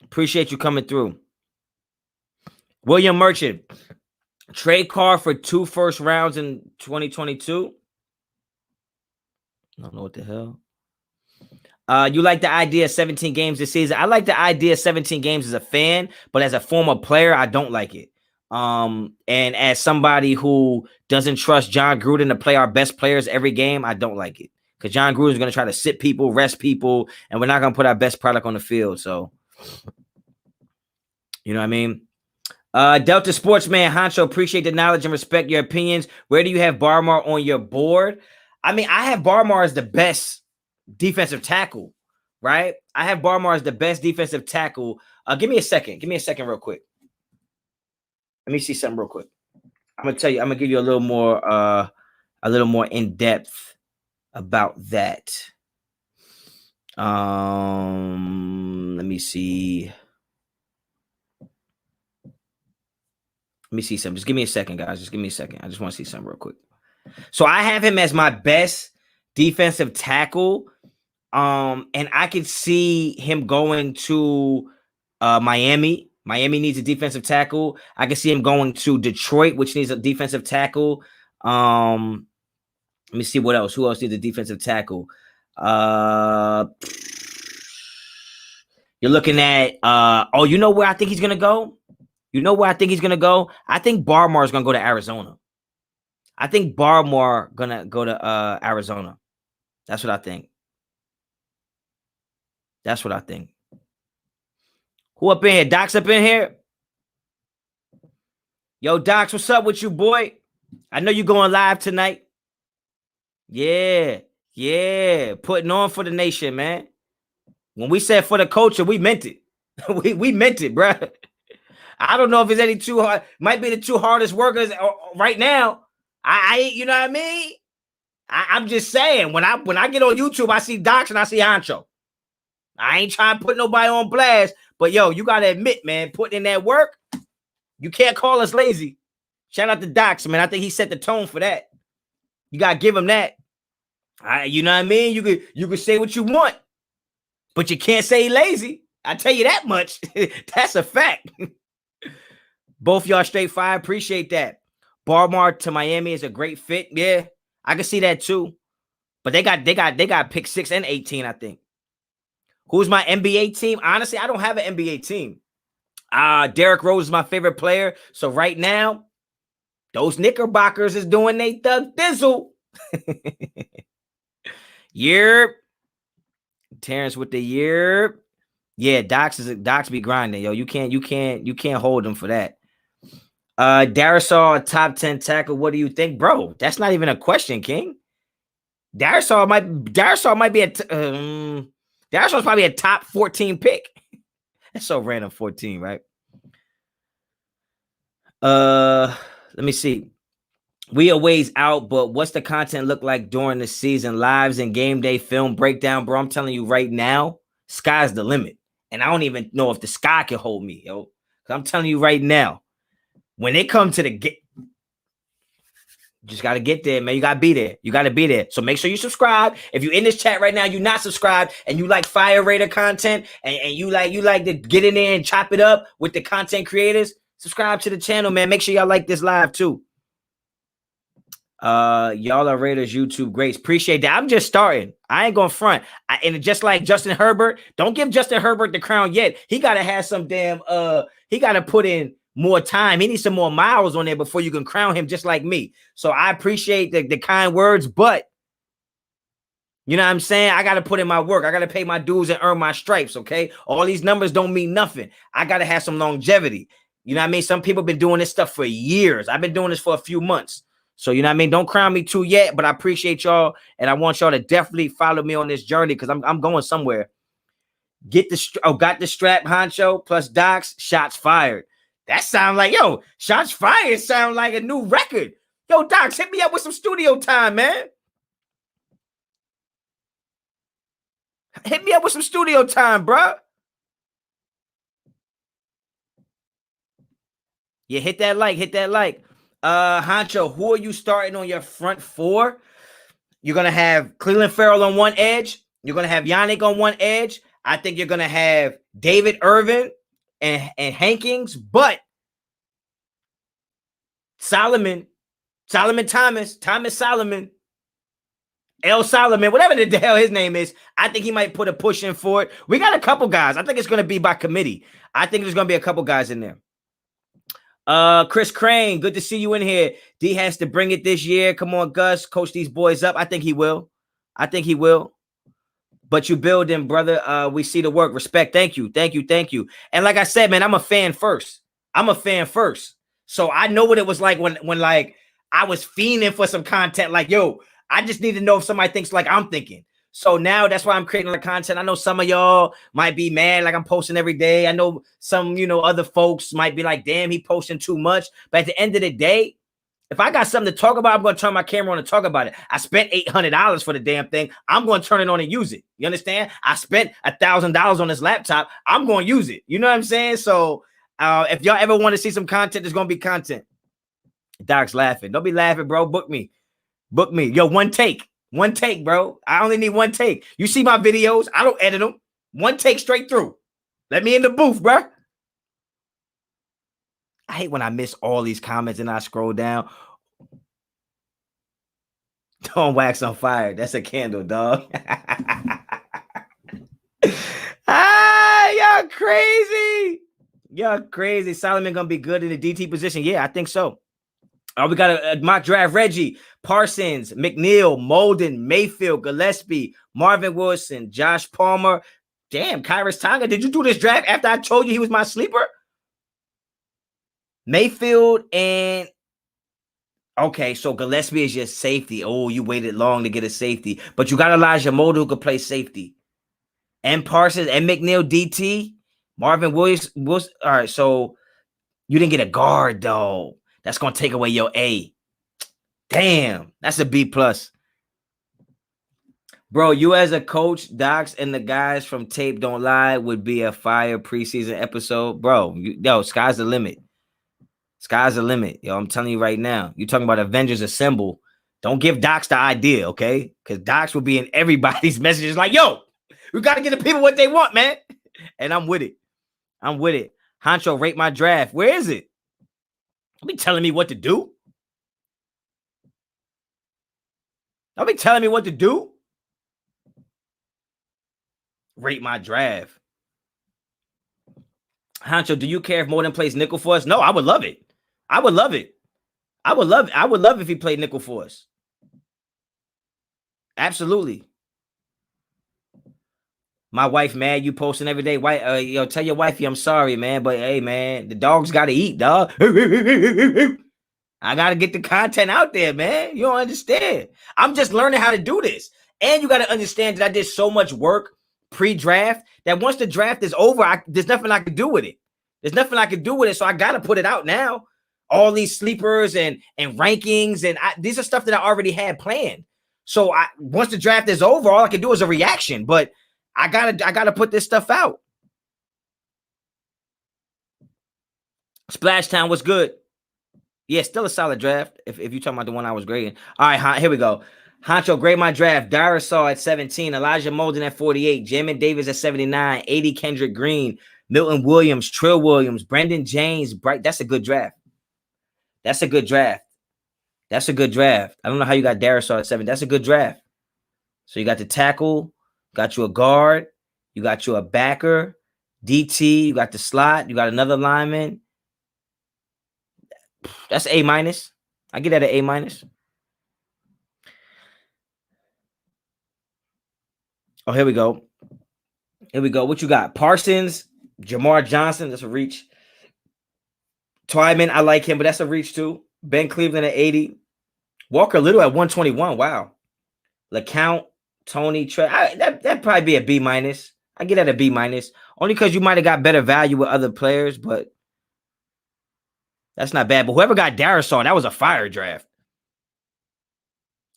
Appreciate you coming through. William Merchant, trade Carr for 2 first rounds in 2022. I don't know what the hell. You like the idea of 17 games this season? I like the idea of 17 games as a fan, but as a former player, I don't like it. And as somebody who doesn't trust John Gruden to play our best players every game, I don't like it. Because John Gruden is going to try to sit people, rest people, and we're not going to put our best product on the field. So, you know what I mean? Delta Sportsman, Honcho, appreciate the knowledge and respect your opinions. Where do you have Barmore on your board? I mean, I have Barmore as the best defensive tackle, right? I have Barmore as the best defensive tackle. Give me a second. Give me a second real quick. Let me see something real quick. I'm going to tell you, I'm going to give you a little more in depth about that. Let me see. Let me see something. Just give me a second, guys. Just give me a second. I just want to see something real quick. So I have him as my best defensive tackle. And I could see him going to Miami. Miami needs a defensive tackle. I can see him going to Detroit, which needs a defensive tackle. Let me see what else. Who else needs a defensive tackle? You're looking at you know where I think he's gonna go? You know where I think he's gonna go? I think Barmore is gonna go to Arizona. I think Barmore gonna go to Arizona. That's what I think. That's what I think. Who up in here? Doc's up in here? Yo, Docs, what's up with you, boy? I know you going live tonight. Yeah. Putting on for the nation, man. When we said for the culture, we meant it. we meant it, bro. I don't know if it's any too hard. Might be the 2 hardest workers right now. I you know what I mean? I'm just saying, when I get on YouTube, I see Docs and I see Honcho. I ain't trying to put nobody on blast, but yo, you gotta admit, man, putting in that work, you can't call us lazy. Shout out to Docs, man. I think he set the tone for that. You gotta give him that. You know what I mean? You could say what you want, but you can't say lazy. I tell you that much. That's a fact. Both y'all straight fire. Appreciate that. Barmore to Miami is a great fit. Yeah, I can see that too. But they got pick 6 and 18, I think. Who's my NBA team? Honestly, I don't have an NBA team. Derrick Rose is my favorite player. So right now, those Knickerbockers is doing they thug thizzle. Year. Terrence with the year. Yeah, Docs be grinding, yo. You can't hold him for that. Darisaw, a top 10 tackle. What do you think, bro? That's not even a question, King. Darisaw's probably a top 14 pick. That's so random, 14, right? Let me see. We are ways out, but what's the content look like during the season? Lives and game day film breakdown, bro. I'm telling you right now, sky's the limit. And I don't even know if the sky can hold me, yo. I'm telling you right now, when it comes to the game, just got to get there, man. You got to be there. You got to be there. So make sure you subscribe. If you're in this chat right now, you're not subscribed, and you like Fire Raider content, and you like to get in there and chop it up with the content creators, subscribe to the channel, man. Make sure y'all like this live too. Y'all are Raiders YouTube greats. Appreciate that. I'm just starting. I ain't gonna front. And just like Justin Herbert, don't give Justin Herbert the crown yet. He gotta have some damn he gotta put in more time. He needs some more miles on there before you can crown him, just like me. So I appreciate the kind words, but you know what I'm saying? I gotta put in my work. I gotta pay my dues and earn my stripes. Okay, all these numbers don't mean nothing. I gotta have some longevity. You know what I mean? Some people have been doing this stuff for years. I've been doing this for a few months. So, you know what I mean? Don't crown me too yet, but I appreciate y'all. And I want y'all to definitely follow me on this journey because I'm going somewhere. Got the strap, Honcho, plus Docs, shots fired. That sound like, yo, shots fired sound like a new record. Yo, Docs, hit me up with some studio time, man. Hit me up with some studio time, bro. Yeah, hit that like. Honcho, who are you starting on your front four? You're going to have Cleveland Farrell on one edge. You're going to have Yannick on one edge. I think you're going to have David Irvin and Hankins, but Thomas Solomon, L. Solomon, whatever the hell his name is, I think he might put a push in for it. We got a couple guys. I think it's going to be by committee. I think there's going to be a couple guys in there. Chris Crane, good to see you in here. D has to bring it this year. Come on, Gus, coach these boys up. I think he will. But you build him, brother. We see the work. Respect. Thank you. And like I said, man, I'm a fan first. So I know what it was like when like I was fiending for some content. Like, yo, I just need to know if somebody thinks like I'm thinking. So now that's why I'm creating the content. I know some of y'all might be mad, like I'm posting every day. I know some, other folks might be like, damn, he posting too much. But at the end of the day, if I got something to talk about, I'm going to turn my camera on and talk about it. I spent $800 for the damn thing. I'm going to turn it on and use it. You understand? I spent $1,000 on this laptop. I'm going to use it. You know what I'm saying? So if y'all ever want to see some content, there's going to be content. Doc's laughing. Don't be laughing, bro. Book me. Yo, one take, bro. I only need one take. You see my videos. I don't edit them. One take straight through. Let me in the booth, bro. I hate when I miss all these comments and I scroll down. Don't wax on fire. That's a candle, dog. Y'all crazy. Solomon gonna be good in the DT position. Yeah, I think so. We got a mock draft. Reggie, Parsons, McNeil, Molden, Mayfield, Gillespie, Marvin Wilson, Josh Palmer. Damn, Kyrus Tonga. Did you do this draft after I told you he was my sleeper? Mayfield and okay, so Gillespie is your safety. Oh, you waited long to get a safety, but you got Elijah Molden who could play safety. And Parsons and McNeil DT, Marvin Williams. All right, so you didn't get a guard though. That's gonna take away your A. Damn, that's a B plus. Bro, you as a coach, Docs, and the guys from Tape Don't Lie would be a fire preseason episode. Bro, sky's the limit. Sky's the limit. Yo, I'm telling you right now. You're talking about Avengers Assemble. Don't give Docs the idea, okay? Because Docs will be in everybody's messages like, yo, we got to get the people what they want, man. And I'm with it. Honcho, rate my draft. Where is it? Don't be telling me what to do. Rate my draft. Honcho, do you care if Molden plays nickel for us? No, I would love it. I would love if he played nickel for us. Absolutely. My wife mad you posting every day. Why? Tell your wifey I'm sorry, man. But hey, man, the dog's got to eat, dog. I got to get the content out there, man. You don't understand. I'm just learning how to do this. And you got to understand that I did so much work pre-draft that once the draft is over, there's nothing I can do with it. There's nothing I can do with it. So I got to put it out now. All these sleepers and rankings. And these are stuff that I already had planned. So once the draft is over, all I can do is a reaction. But I gotta put this stuff out. Splash Town was good. Yeah, still a solid draft. If you're talking about the one I was grading. All right, here we go. Honcho, grade my draft. Darisaw at 17. Elijah Molden at 48. Jamin Davis at 79. 80 Kendrick Green. Milton Williams. Trill Williams. Brendan James. Bright. That's a good draft. That's a good draft. That's a good draft. I don't know how you got Darisaw at 7. That's a good draft. So you got the tackle. Got you a guard. You got you a backer. DT. You got the slot. You got another lineman. That's A-. I get that an A-. Oh, here we go. Here we go. What you got? Parsons, Jamar Johnson. That's a reach. Twyman, I like him, but that's a reach too. Ben Cleveland at 80. Walker Little at 121. Wow. LeCount, Tony, Trey. That'd probably be a B-. I get that a B-. Only because you might have got better value with other players, but that's not bad. But whoever got Darisaw, that was a fire draft.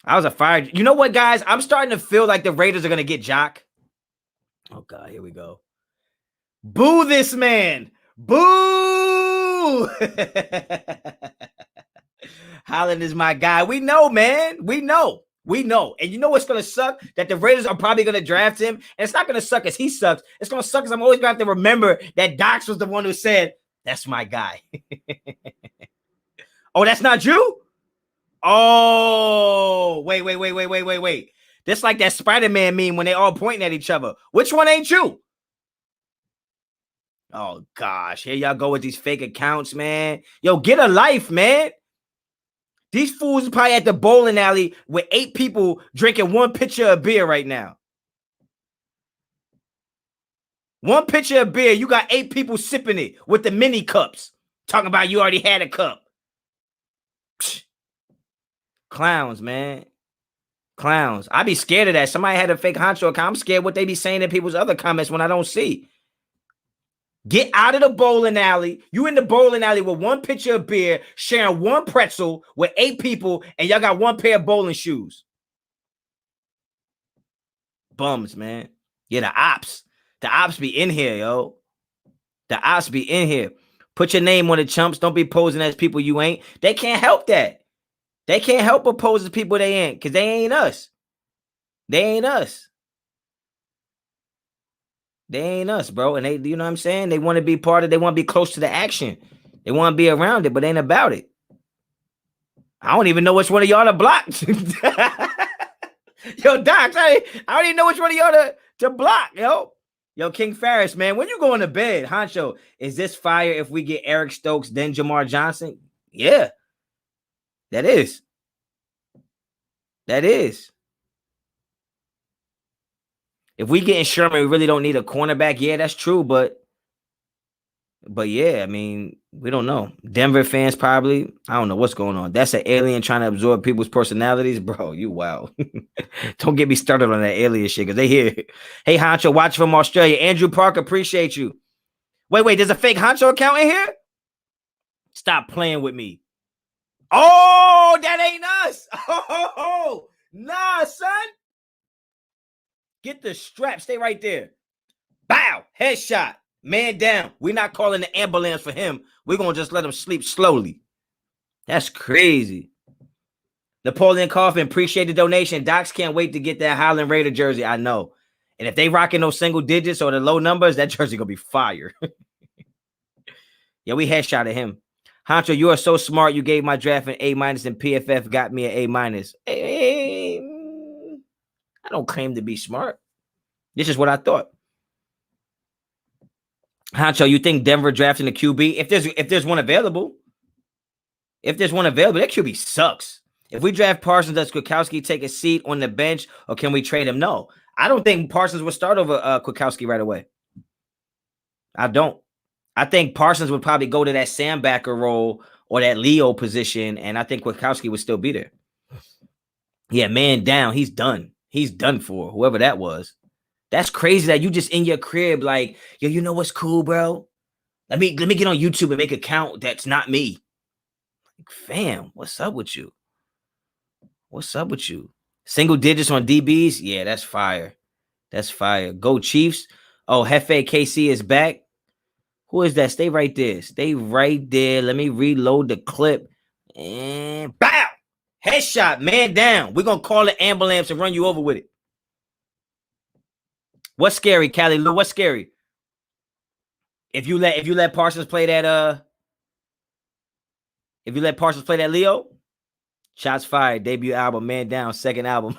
I was a fire. You know what, guys? I'm starting to feel like the Raiders are going to get Jock. Oh, God. Here we go. Boo this man. Boo. Holland is my guy. We know, man. We know. And you know what's going to suck? That the Raiders are probably going to draft him. And it's not going to suck as he sucks. It's going to suck as I'm always going to have to remember that Docs was the one who said, that's my guy. Oh, that's not you? Oh, wait. This like that Spider-Man meme when they all pointing at each other. Which one ain't you? Oh, gosh. Here y'all go with these fake accounts, man. Yo, get a life, man. These fools are probably at the bowling alley with 8 people drinking 1 pitcher of beer right now. 1 pitcher of beer, you got 8 people sipping it with the mini cups. Talking about you already had a cup. Psh. Clowns, man. Clowns. I be scared of that. Somebody had a fake Honcho account. I'm scared what they be saying in people's other comments when I don't see. Get out of the bowling alley. You in the bowling alley with 1 pitcher of beer, sharing 1 pretzel with 8 people, and y'all got 1 pair of bowling shoes. Bums, man. Yeah, the ops. The ops be in here, yo. The ops be in here. Put your name on the chumps. Don't be posing as people you ain't. They can't help that. They can't help but pose as people they ain't, because they ain't us. They ain't us. They ain't us, bro. And they, you know what I'm saying? They want to be part of, they want to be close to the action. They want to be around it, but ain't about it. I don't even know which one of y'all to block. Yo, Doc, I don't even know which one of y'all to block, yo. Yo, King Farris, man, when you going to bed? Honcho, is this fire if we get Eric Stokes, then Jamar Johnson? Yeah. That is. That is. If we get in Sherman, we really don't need a cornerback. Yeah, that's true, but yeah, I mean, we don't know. Denver fans probably, I don't know what's going on. That's an alien trying to absorb people's personalities. Bro, you wow. Don't get me started on that alien shit, because they here. Hey, Honcho, watch from Australia. Andrew Park, appreciate you. Wait, there's a fake Honcho account in here? Stop playing with me. Oh, that ain't us. Oh, nah, son. Get the strap. Stay right there. Bow. Headshot. Man down. We're not calling the ambulance for him. We're going to just let him sleep slowly. That's crazy. Napoleon Coffin, appreciate the donation. Docs can't wait to get that Highland Raider jersey. I know. And if they rocking those single digits or the low numbers, that jersey going to be fire. Yeah, we headshotted him. Honcho, you are so smart. You gave my draft an A- and PFF got me an A-. Hey, I don't claim to be smart. This is what I thought. Honcho, you think Denver drafting a QB? If there's one available. If there's one available, that QB sucks. If we draft Parsons, does Kwiatkowski take a seat on the bench, or can we trade him? No. I don't think Parsons would start over Kwiatkowski right away. I don't. I think Parsons would probably go to that Sam backer role or that Leo position, and I think Kwiatkowski would still be there. Yeah, man down. He's done. He's done for whoever that was. That's crazy that you just in your crib like, yo, you know what's cool, bro? Let me get on YouTube and make an account that's not me. Like, fam, what's up with you? What's up with you? Single digits on DBs? Yeah, that's fire. That's fire. Go Chiefs. Oh, Hefe KC is back. Who is that? Stay right there. Stay right there. Let me reload the clip. And bow! Headshot, man down. We're going to call the ambulance and run you over with it. What's scary, Callie Lou? What's scary? If you let Parsons play that Leo, shots fired, debut album, man down, second album.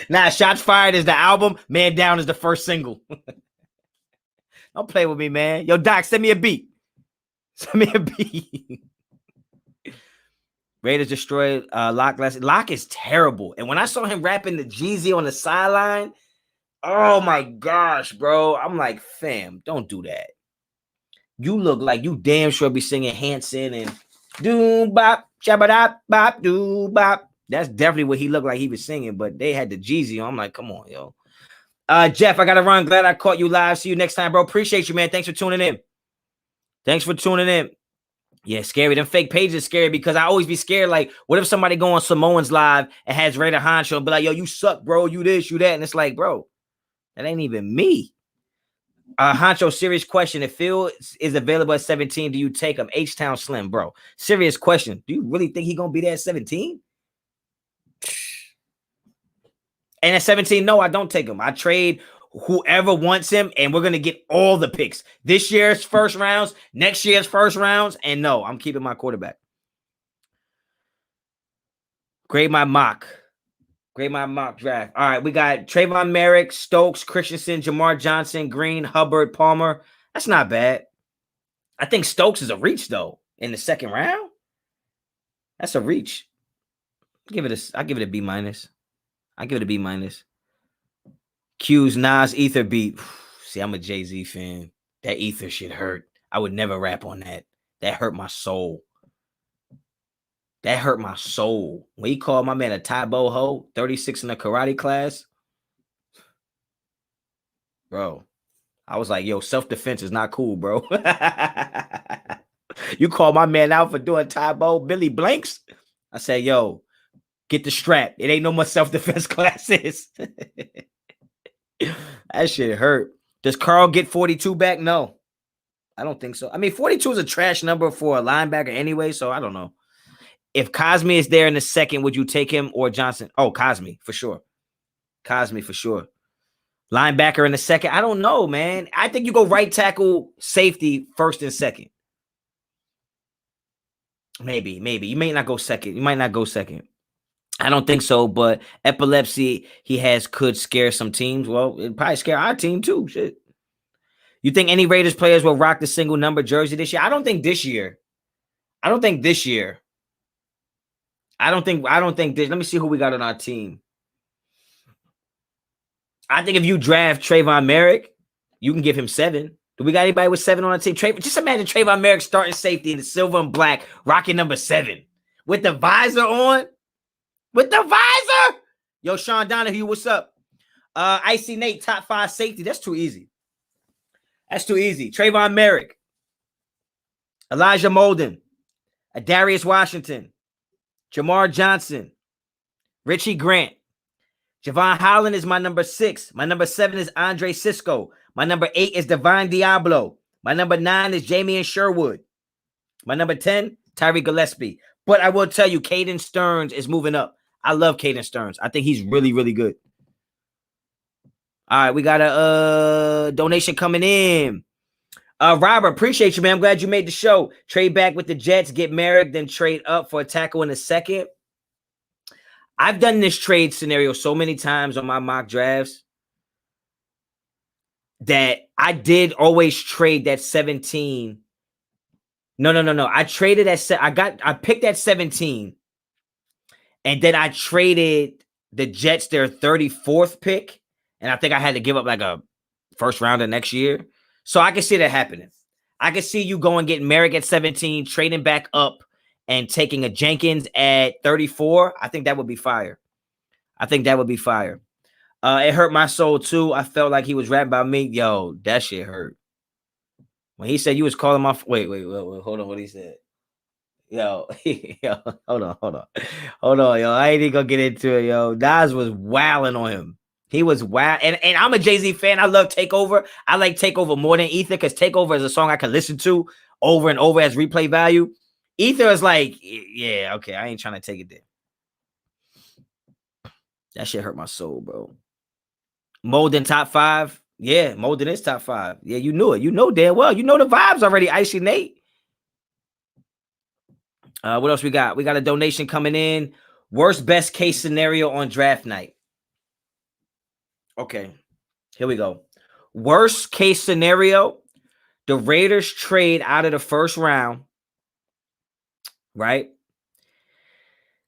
Nah, shots fired is the album, man down is the first single. Don't play with me, man. Yo, Doc, send me a beat. Send me a beat. Raiders destroyed Locke last. Locke is terrible. And when I saw him rapping the Jeezy on the sideline, oh my gosh, bro. I'm like, fam, don't do that. You look like you damn sure be singing Hanson and doom bop, shabba bop, doo bop. That's definitely what he looked like he was singing, but they had the Jeezy on. I'm like, come on, yo. Jeff, I gotta run. Glad I caught you live. See you next time, bro. Appreciate you, man. Thanks for tuning in. Yeah, scary. Them fake pages scary because I always be scared. Like, what if somebody go on Samoan's live and has Raider Honcho and be like, yo, you suck, bro. You this, you that. And it's like, bro, that ain't even me. Honcho, serious question. If Phil is available at 17, do you take him? H-Town Slim, bro. Serious question. Do you really think he gonna be there at 17? And at 17, no, I don't take him. I trade whoever wants him, and we're going to get all the picks. This year's first rounds, next year's first rounds, and no, I'm keeping my quarterback. Grade my mock draft. All right, we got Trayvon Merrick, Stokes, Christensen, Jamar Johnson, Green, Hubbard, Palmer. That's not bad. I think Stokes is a reach, though, in the second round. That's a reach. I'll give it a B minus. I give it a B minus. Q's Nas Ether beat. See, I'm a Jay-Z fan. That Ether shit hurt. I would never rap on that. That hurt my soul. When he called my man a Taibo ho, 36 in a karate class. Bro, I was like, yo, self-defense is not cool, bro. You call my man out for doing Taibo, Billy Blanks? I said, yo, get the strap. It ain't no more self-defense classes. That shit hurt. Does Carl get 42 back? No, I don't think so. I mean, 42 is a trash number for a linebacker anyway, so I don't know. If Cosme is there in the second, would you take him or Johnson? Oh, Cosme, for sure. Linebacker in the second? I don't know, man. I think you go right tackle, safety, first and second. Maybe. You might not go second. I don't think so, but epilepsy he has could scare some teams. Well, it'd probably scare our team too. Shit. You think any Raiders players will rock the single number jersey this year? I don't think this year. I don't think this. Let me see who we got on our team. I think if you draft Trayvon Merrick, you can give him 7. Do we got anybody with 7 on our team? Just imagine Trayvon Merrick starting safety in the silver and black, rocking number 7 with the visor on. Yo, Sean Donahue, what's up? Icy Nate, top 5 safety. That's too easy. Trayvon Merrick, Elijah Molden, Darius Washington, Jamar Johnson, Richie Grant. Javon Holland is my number 6. My number 7 is Andre Cisco. My number 8 is Divine Diablo. My number 9 is Jamie Sherwood. My number 10, Tyree Gillespie. But I will tell you, Caden Stearns is moving up. I love Caden Stearns. I think he's really, really good. All right, we got a donation coming in. Robert, appreciate you, man. I'm glad you made the show. Trade back with the Jets, get Merrick, then trade up for a tackle in a second. I've done this trade scenario so many times on my mock drafts that I did always trade that 17. No. I traded at I picked at 17. And then I traded the Jets their 34th pick, and I think I had to give up like a first rounder next year. So I can see that happening. I can see you going getting Mayock at 17, trading back up, and taking a Jenkins at 34. I think that would be fire. I think that would be fire. It hurt my soul too. I felt like he was rapping about me. Yo, that shit hurt. When he said you was calling my wait, hold on. What he said? Yo, yo, hold on, yo. I ain't even gonna get into it, yo. Nas was wilding on him. He was wild, and I'm a Jay-Z fan. I love Takeover. I like Takeover more than Ether because Takeover is a song I can listen to over and over as replay value. Ether is like, yeah, okay, I ain't trying to take it there. That shit hurt my soul, bro. Molden top 5. Yeah, Molden is top 5. Yeah, you knew it. You know damn well. You know the vibes already, Icy Nate. What else we got? We got a donation coming in. Worst best case scenario on draft night. Okay, here we go. Worst case scenario, the Raiders trade out of the first round, right?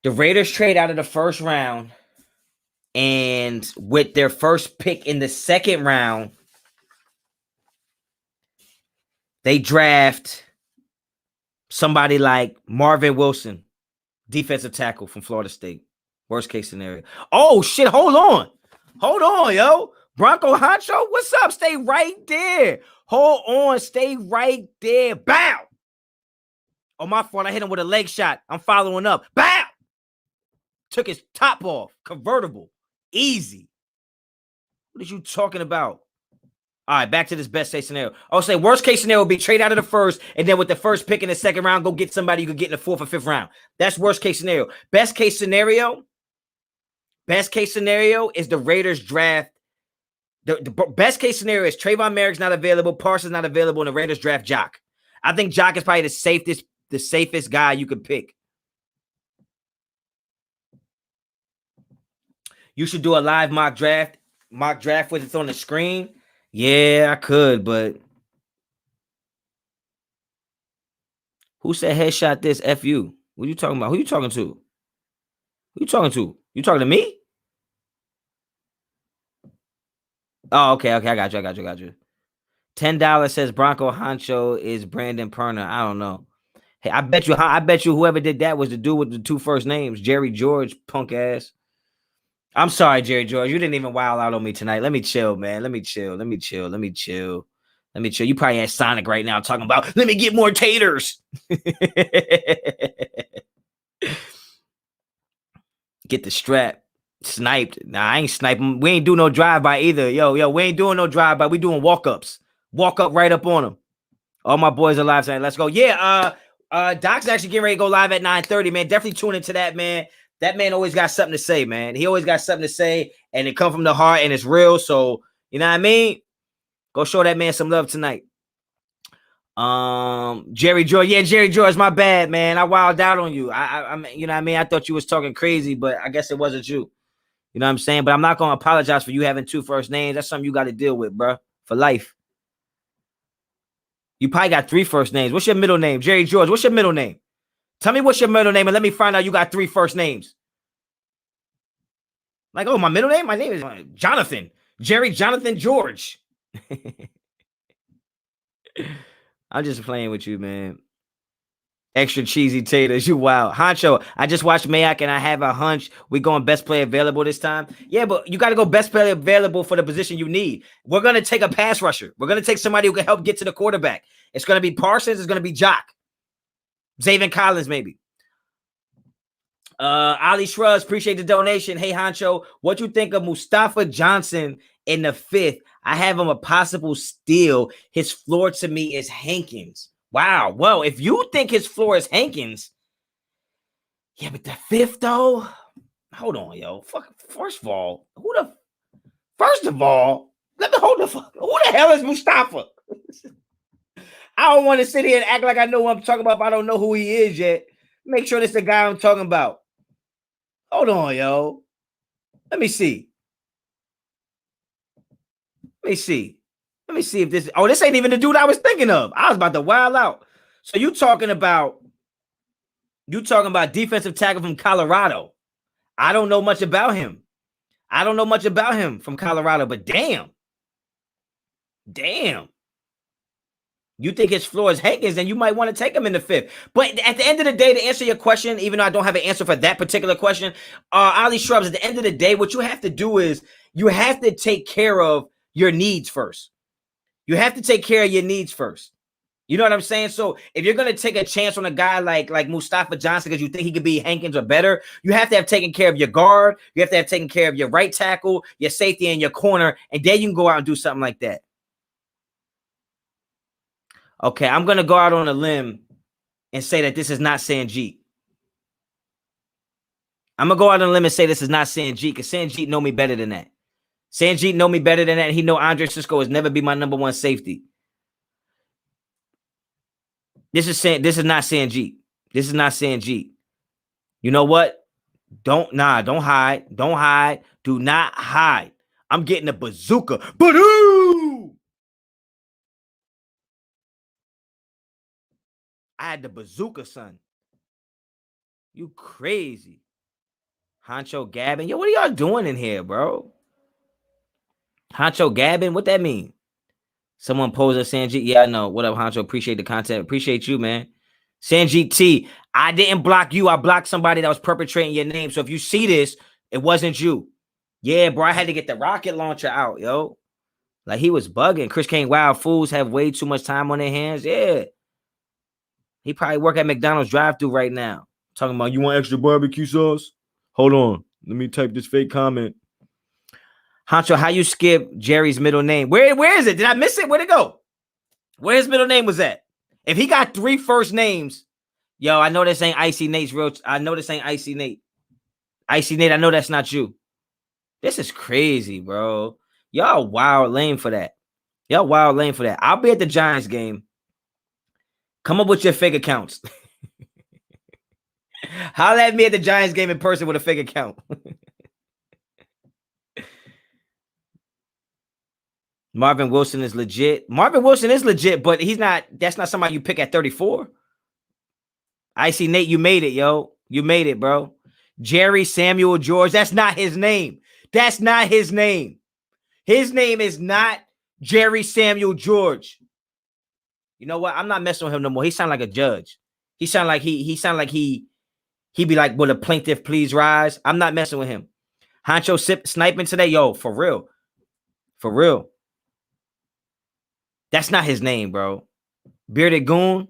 The Raiders trade out of the first round, and with their first pick in the second round, they draft somebody like Marvin Wilson, defensive tackle from Florida State. Worst case scenario. Oh, shit. Hold on, yo. Bronco Honcho, what's up? Stay right there. Hold on. Stay right there. Bow. Oh, my fault. I hit him with a leg shot. I'm following up. Bow. Took his top off. Convertible. Easy. What are you talking about? All right, back to this best case scenario. I'll say worst case scenario would be trade out of the first, and then with the first pick in the second round, go get somebody you could get in the 4th or 5th round. That's worst case scenario. Best case scenario is the Raiders draft. The best case scenario is Trayvon Merrick's not available, Parsons not available, and the Raiders draft Jock. I think Jock is probably the safest guy you could pick. You should do a live mock draft with it on the screen. Yeah, I could, but who said headshot this? F you. What are you talking about? Who you talking to? Who you talking to? You talking to me? Oh, okay. I got you. $10 says Bronco Honcho is Brandon Perner. I don't know. Hey, I bet you whoever did that was the dude with the 2 first names, Jerry George, punk ass. I'm sorry, Jerry George. You didn't even wild out on me tonight. Let me chill, man. Let me chill. You probably at Sonic right now talking about, let me get more taters. Get the strap. Sniped. Nah, I ain't sniping. We ain't doing no drive-by either. Yo, we ain't doing no drive-by. We doing walk-ups. Walk up right up on them. All my boys are live tonight. Let's go. Yeah, Doc's actually getting ready to go live at 9:30, man. Definitely tune into that, man. That man always got something to say, man. He always got something to say, and it come from the heart, and it's real. So, you know what I mean? Go show that man some love tonight. Jerry George. Yeah, Jerry George, my bad, man. I wilded out on you. I you know what I mean? I thought you was talking crazy, but I guess it wasn't you. You know what I'm saying? But I'm not going to apologize for you having 2 first names. That's something you got to deal with, bro, for life. You probably got 3 first names. What's your middle name? Jerry George, what's your middle name? Tell me what's your middle name and let me find out you got 3 first names. Like, oh, my middle name? My name is Jonathan. Jerry Jonathan George. I'm just playing with you, man. Extra cheesy taters. You wild. Honcho, I just watched Mayock and I have a hunch we're going best player available this time. Yeah, but you got to go best player available for the position you need. We're going to take a pass rusher. We're going to take somebody who can help get to the quarterback. It's going to be Parsons. It's going to be Jock. Zaven Collins, maybe. Ali Shrugs, appreciate the donation. Hey, Honcho, what you think of Mustafa Johnson in the 5th? I have him a possible steal. His floor to me is Hankins. Wow. Well, if you think his floor is Hankins, yeah, but the 5th though, hold on, yo. First of all, let me hold the fuck. Who the hell is Mustafa? I don't want to sit here and act like I know what I'm talking about, but I don't know who he is yet. Make sure this is the guy I'm talking about. Hold on, yo. Let me see. Let me see if this. Oh, this ain't even the dude I was thinking of. I was about to wild out. So you talking about defensive tackle from Colorado? I don't know much about him. I don't know much about him from Colorado, but damn. You think his floor is Hankins, then you might want to take him in the 5th. But at the end of the day, to answer your question, even though I don't have an answer for that particular question, Ali Shrubs, at the end of the day, what you have to do is you have to take care of your needs first. You have to take care of your needs first. You know what I'm saying? So if you're going to take a chance on a guy like Mustafa Johnson because you think he could be Hankins or better, you have to have taken care of your guard. You have to have taken care of your right tackle, your safety, and your corner. And then you can go out and do something like that. Okay, I'm going to go out on a limb and say that this is not Sanjeet. I'm going to go out on a limb and say this is not Sanjeet because Sanjeet know me better than that. Sanjeet know me better than that. And he know Andre Cisco has never be my number one safety. This is not Sanjeet. This is not Sanjeet. You know what? Don't hide. Don't hide. Do not hide. I'm getting a bazooka. Badoo! I had the bazooka, son. You crazy. Honcho gabbing. Yo, what are y'all doing in here, bro? Honcho gabbing? What that mean? Someone posed as Sanjeet. Yeah, I know. What up, Honcho? Appreciate the content. Appreciate you, man. Sanjeet T. I didn't block you. I blocked somebody that was perpetrating your name. So if you see this, it wasn't you. Yeah, bro. I had to get the rocket launcher out, yo. Like he was bugging. Chris Kane, wild fools have way too much time on their hands. Yeah. He probably work at McDonald's drive-thru right now. Talking about, you want extra barbecue sauce? Hold on. Let me type this fake comment. Honcho, how you skip Jerry's middle name? Where is it? Did I miss it? Where'd it go? Where his middle name was at? If he got 3 first names, yo, I know this ain't Icy Nate's real. I know this ain't Icy Nate. Icy Nate, I know that's not you. This is crazy, bro. Y'all wild lame for that. Y'all wild lame for that. I'll be at the Giants game. Come up with your fake accounts. Holla at me at the Giants game in person with a fake account. Marvin Wilson is legit. Marvin Wilson is legit, but that's not somebody you pick at 34. Icy Nate, you made it, yo. You made it, bro. Jerry Samuel George, that's not his name. That's not his name. His name is not Jerry Samuel George. You know what? I'm not messing with him no more. He sound like a judge. He sound like he be like, will the plaintiff please rise? I'm not messing with him. Honcho sniping today. Yo, for real. For real. That's not his name, bro. Bearded Goon.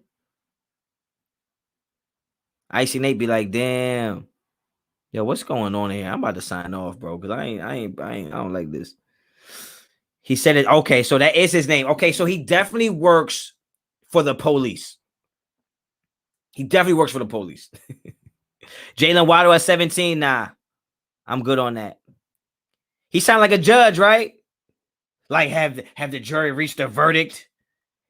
Icy Nate be like, damn. Yo, what's going on here? I'm about to sign off, bro. Because I don't like this. He said it. Okay, so that is his name. Okay, so he definitely works for the police. He definitely works for the police. Jalen Waddle at 17. Nah, I'm good on that. He sound like a judge, right? Like have the jury reached a verdict?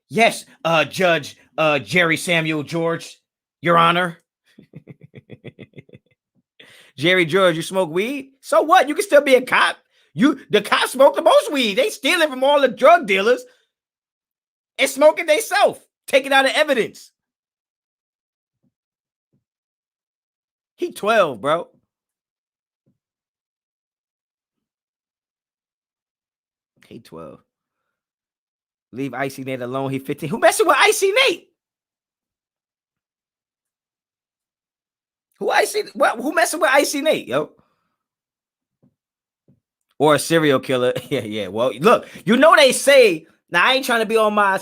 Yes, Judge Jerry Samuel George, Your Honor. Jerry George, you smoke weed? So what? You can still be a cop. The cops smoke the most weed. They steal it from all the drug dealers and smoke it themselves, taking out the evidence. He 12, bro. He 12. Leave Icy Nate alone. He 15. Who messing with Icy Nate? Who messing with Icy Nate, yo? Or a serial killer? Yeah. Well, look, you know they say. Now I ain't trying to be on my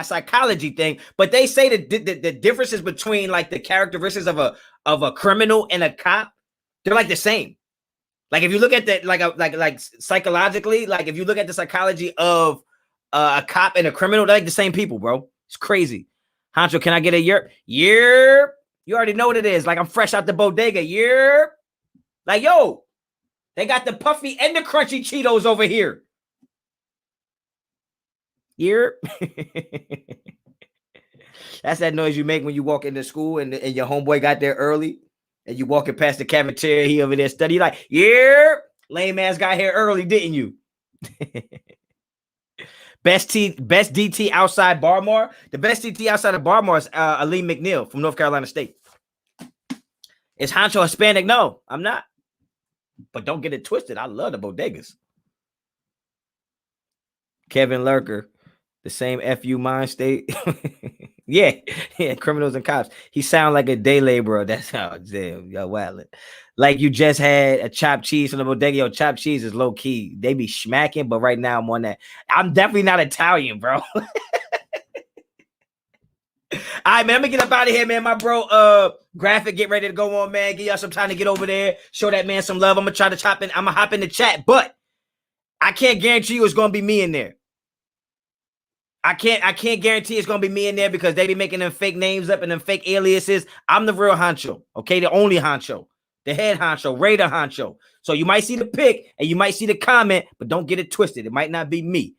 psychology thing, but they say the differences between like the characteristics of a criminal and a cop, they're like the same. Like if you look at that, like psychologically, like if you look at the psychology of a cop and a criminal, they're like the same people, bro. It's crazy. Honcho, can I get a yerp? Yerp. You already know what it is. Like I'm fresh out the bodega. Yerp. Like, yo, they got the puffy and the crunchy Cheetos over here. Yerp. That's that noise you make when you walk into school and your homeboy got there early and you walking past the cafeteria. He over there studying like, yerp. Lame ass got here early, didn't you? Best DT outside Barmore. The best DT outside of Barmore is Ali McNeil from North Carolina State. Is Honcho Hispanic? No, I'm not. But don't get it twisted. I love the bodegas. Kevin Lurker, the same FU mind state. yeah, criminals and cops. He sound like a day laborer. That's how damn yo wildin'. Like you just had a chopped cheese from the bodega. Yo, chopped cheese is low key. They be smacking, but right now I'm on that. I'm definitely not Italian, bro. All right, man. Let me get up out of here, man. My bro, graphic, get ready to go on, man. Give y'all some time to get over there. Show that man some love. I'm gonna try to chop in. I'm gonna hop in the chat, but I can't guarantee you it's gonna be me in there. I can't guarantee it's gonna be me in there because they be making them fake names up and them fake aliases. I'm the real Honcho, okay? The only Honcho, the head Honcho, Raider Honcho. So you might see the pic and you might see the comment, but don't get it twisted. It might not be me.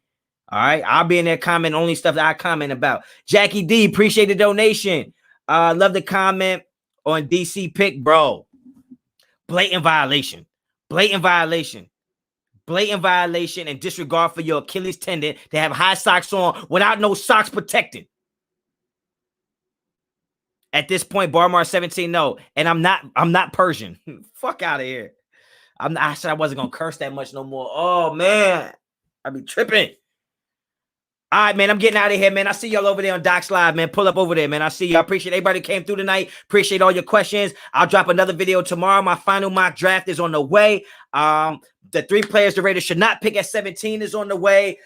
All right, I'll be in there commenting only stuff that I comment about. Jackie D, appreciate the donation. Love the comment on DC pick, bro. Blatant violation. Blatant violation. Blatant violation and disregard for your Achilles tendon to have high socks on without no socks protected. At this point, Barmar 17, no. And I'm not Persian. Fuck out of here. I said I wasn't gonna curse that much no more. Oh man, I be tripping. All right, man. I'm getting out of here, man. I see y'all over there on Docs Live, man. Pull up over there, man. I see you. I appreciate everybody that came through tonight. Appreciate all your questions. I'll drop another video tomorrow. My final mock draft is on the way. The 3 players the Raiders should not pick at 17 is on the way.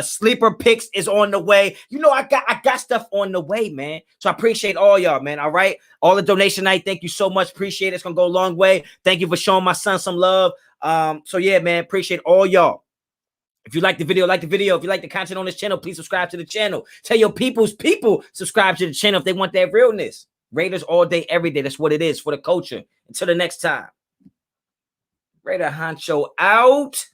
Sleeper picks is on the way. You know, I got stuff on the way, man. So I appreciate all y'all, man. All right. All the donation night. Thank you so much. Appreciate it. It's gonna go a long way. Thank you for showing my son some love. So yeah, man. Appreciate all y'all. If you like the video, like the video. If you like the content on this channel, please subscribe to the channel. Tell your people subscribe to the channel if they want that realness. Raiders all day, every day. That's what it is for the culture. Until the next time. Raider Honcho out.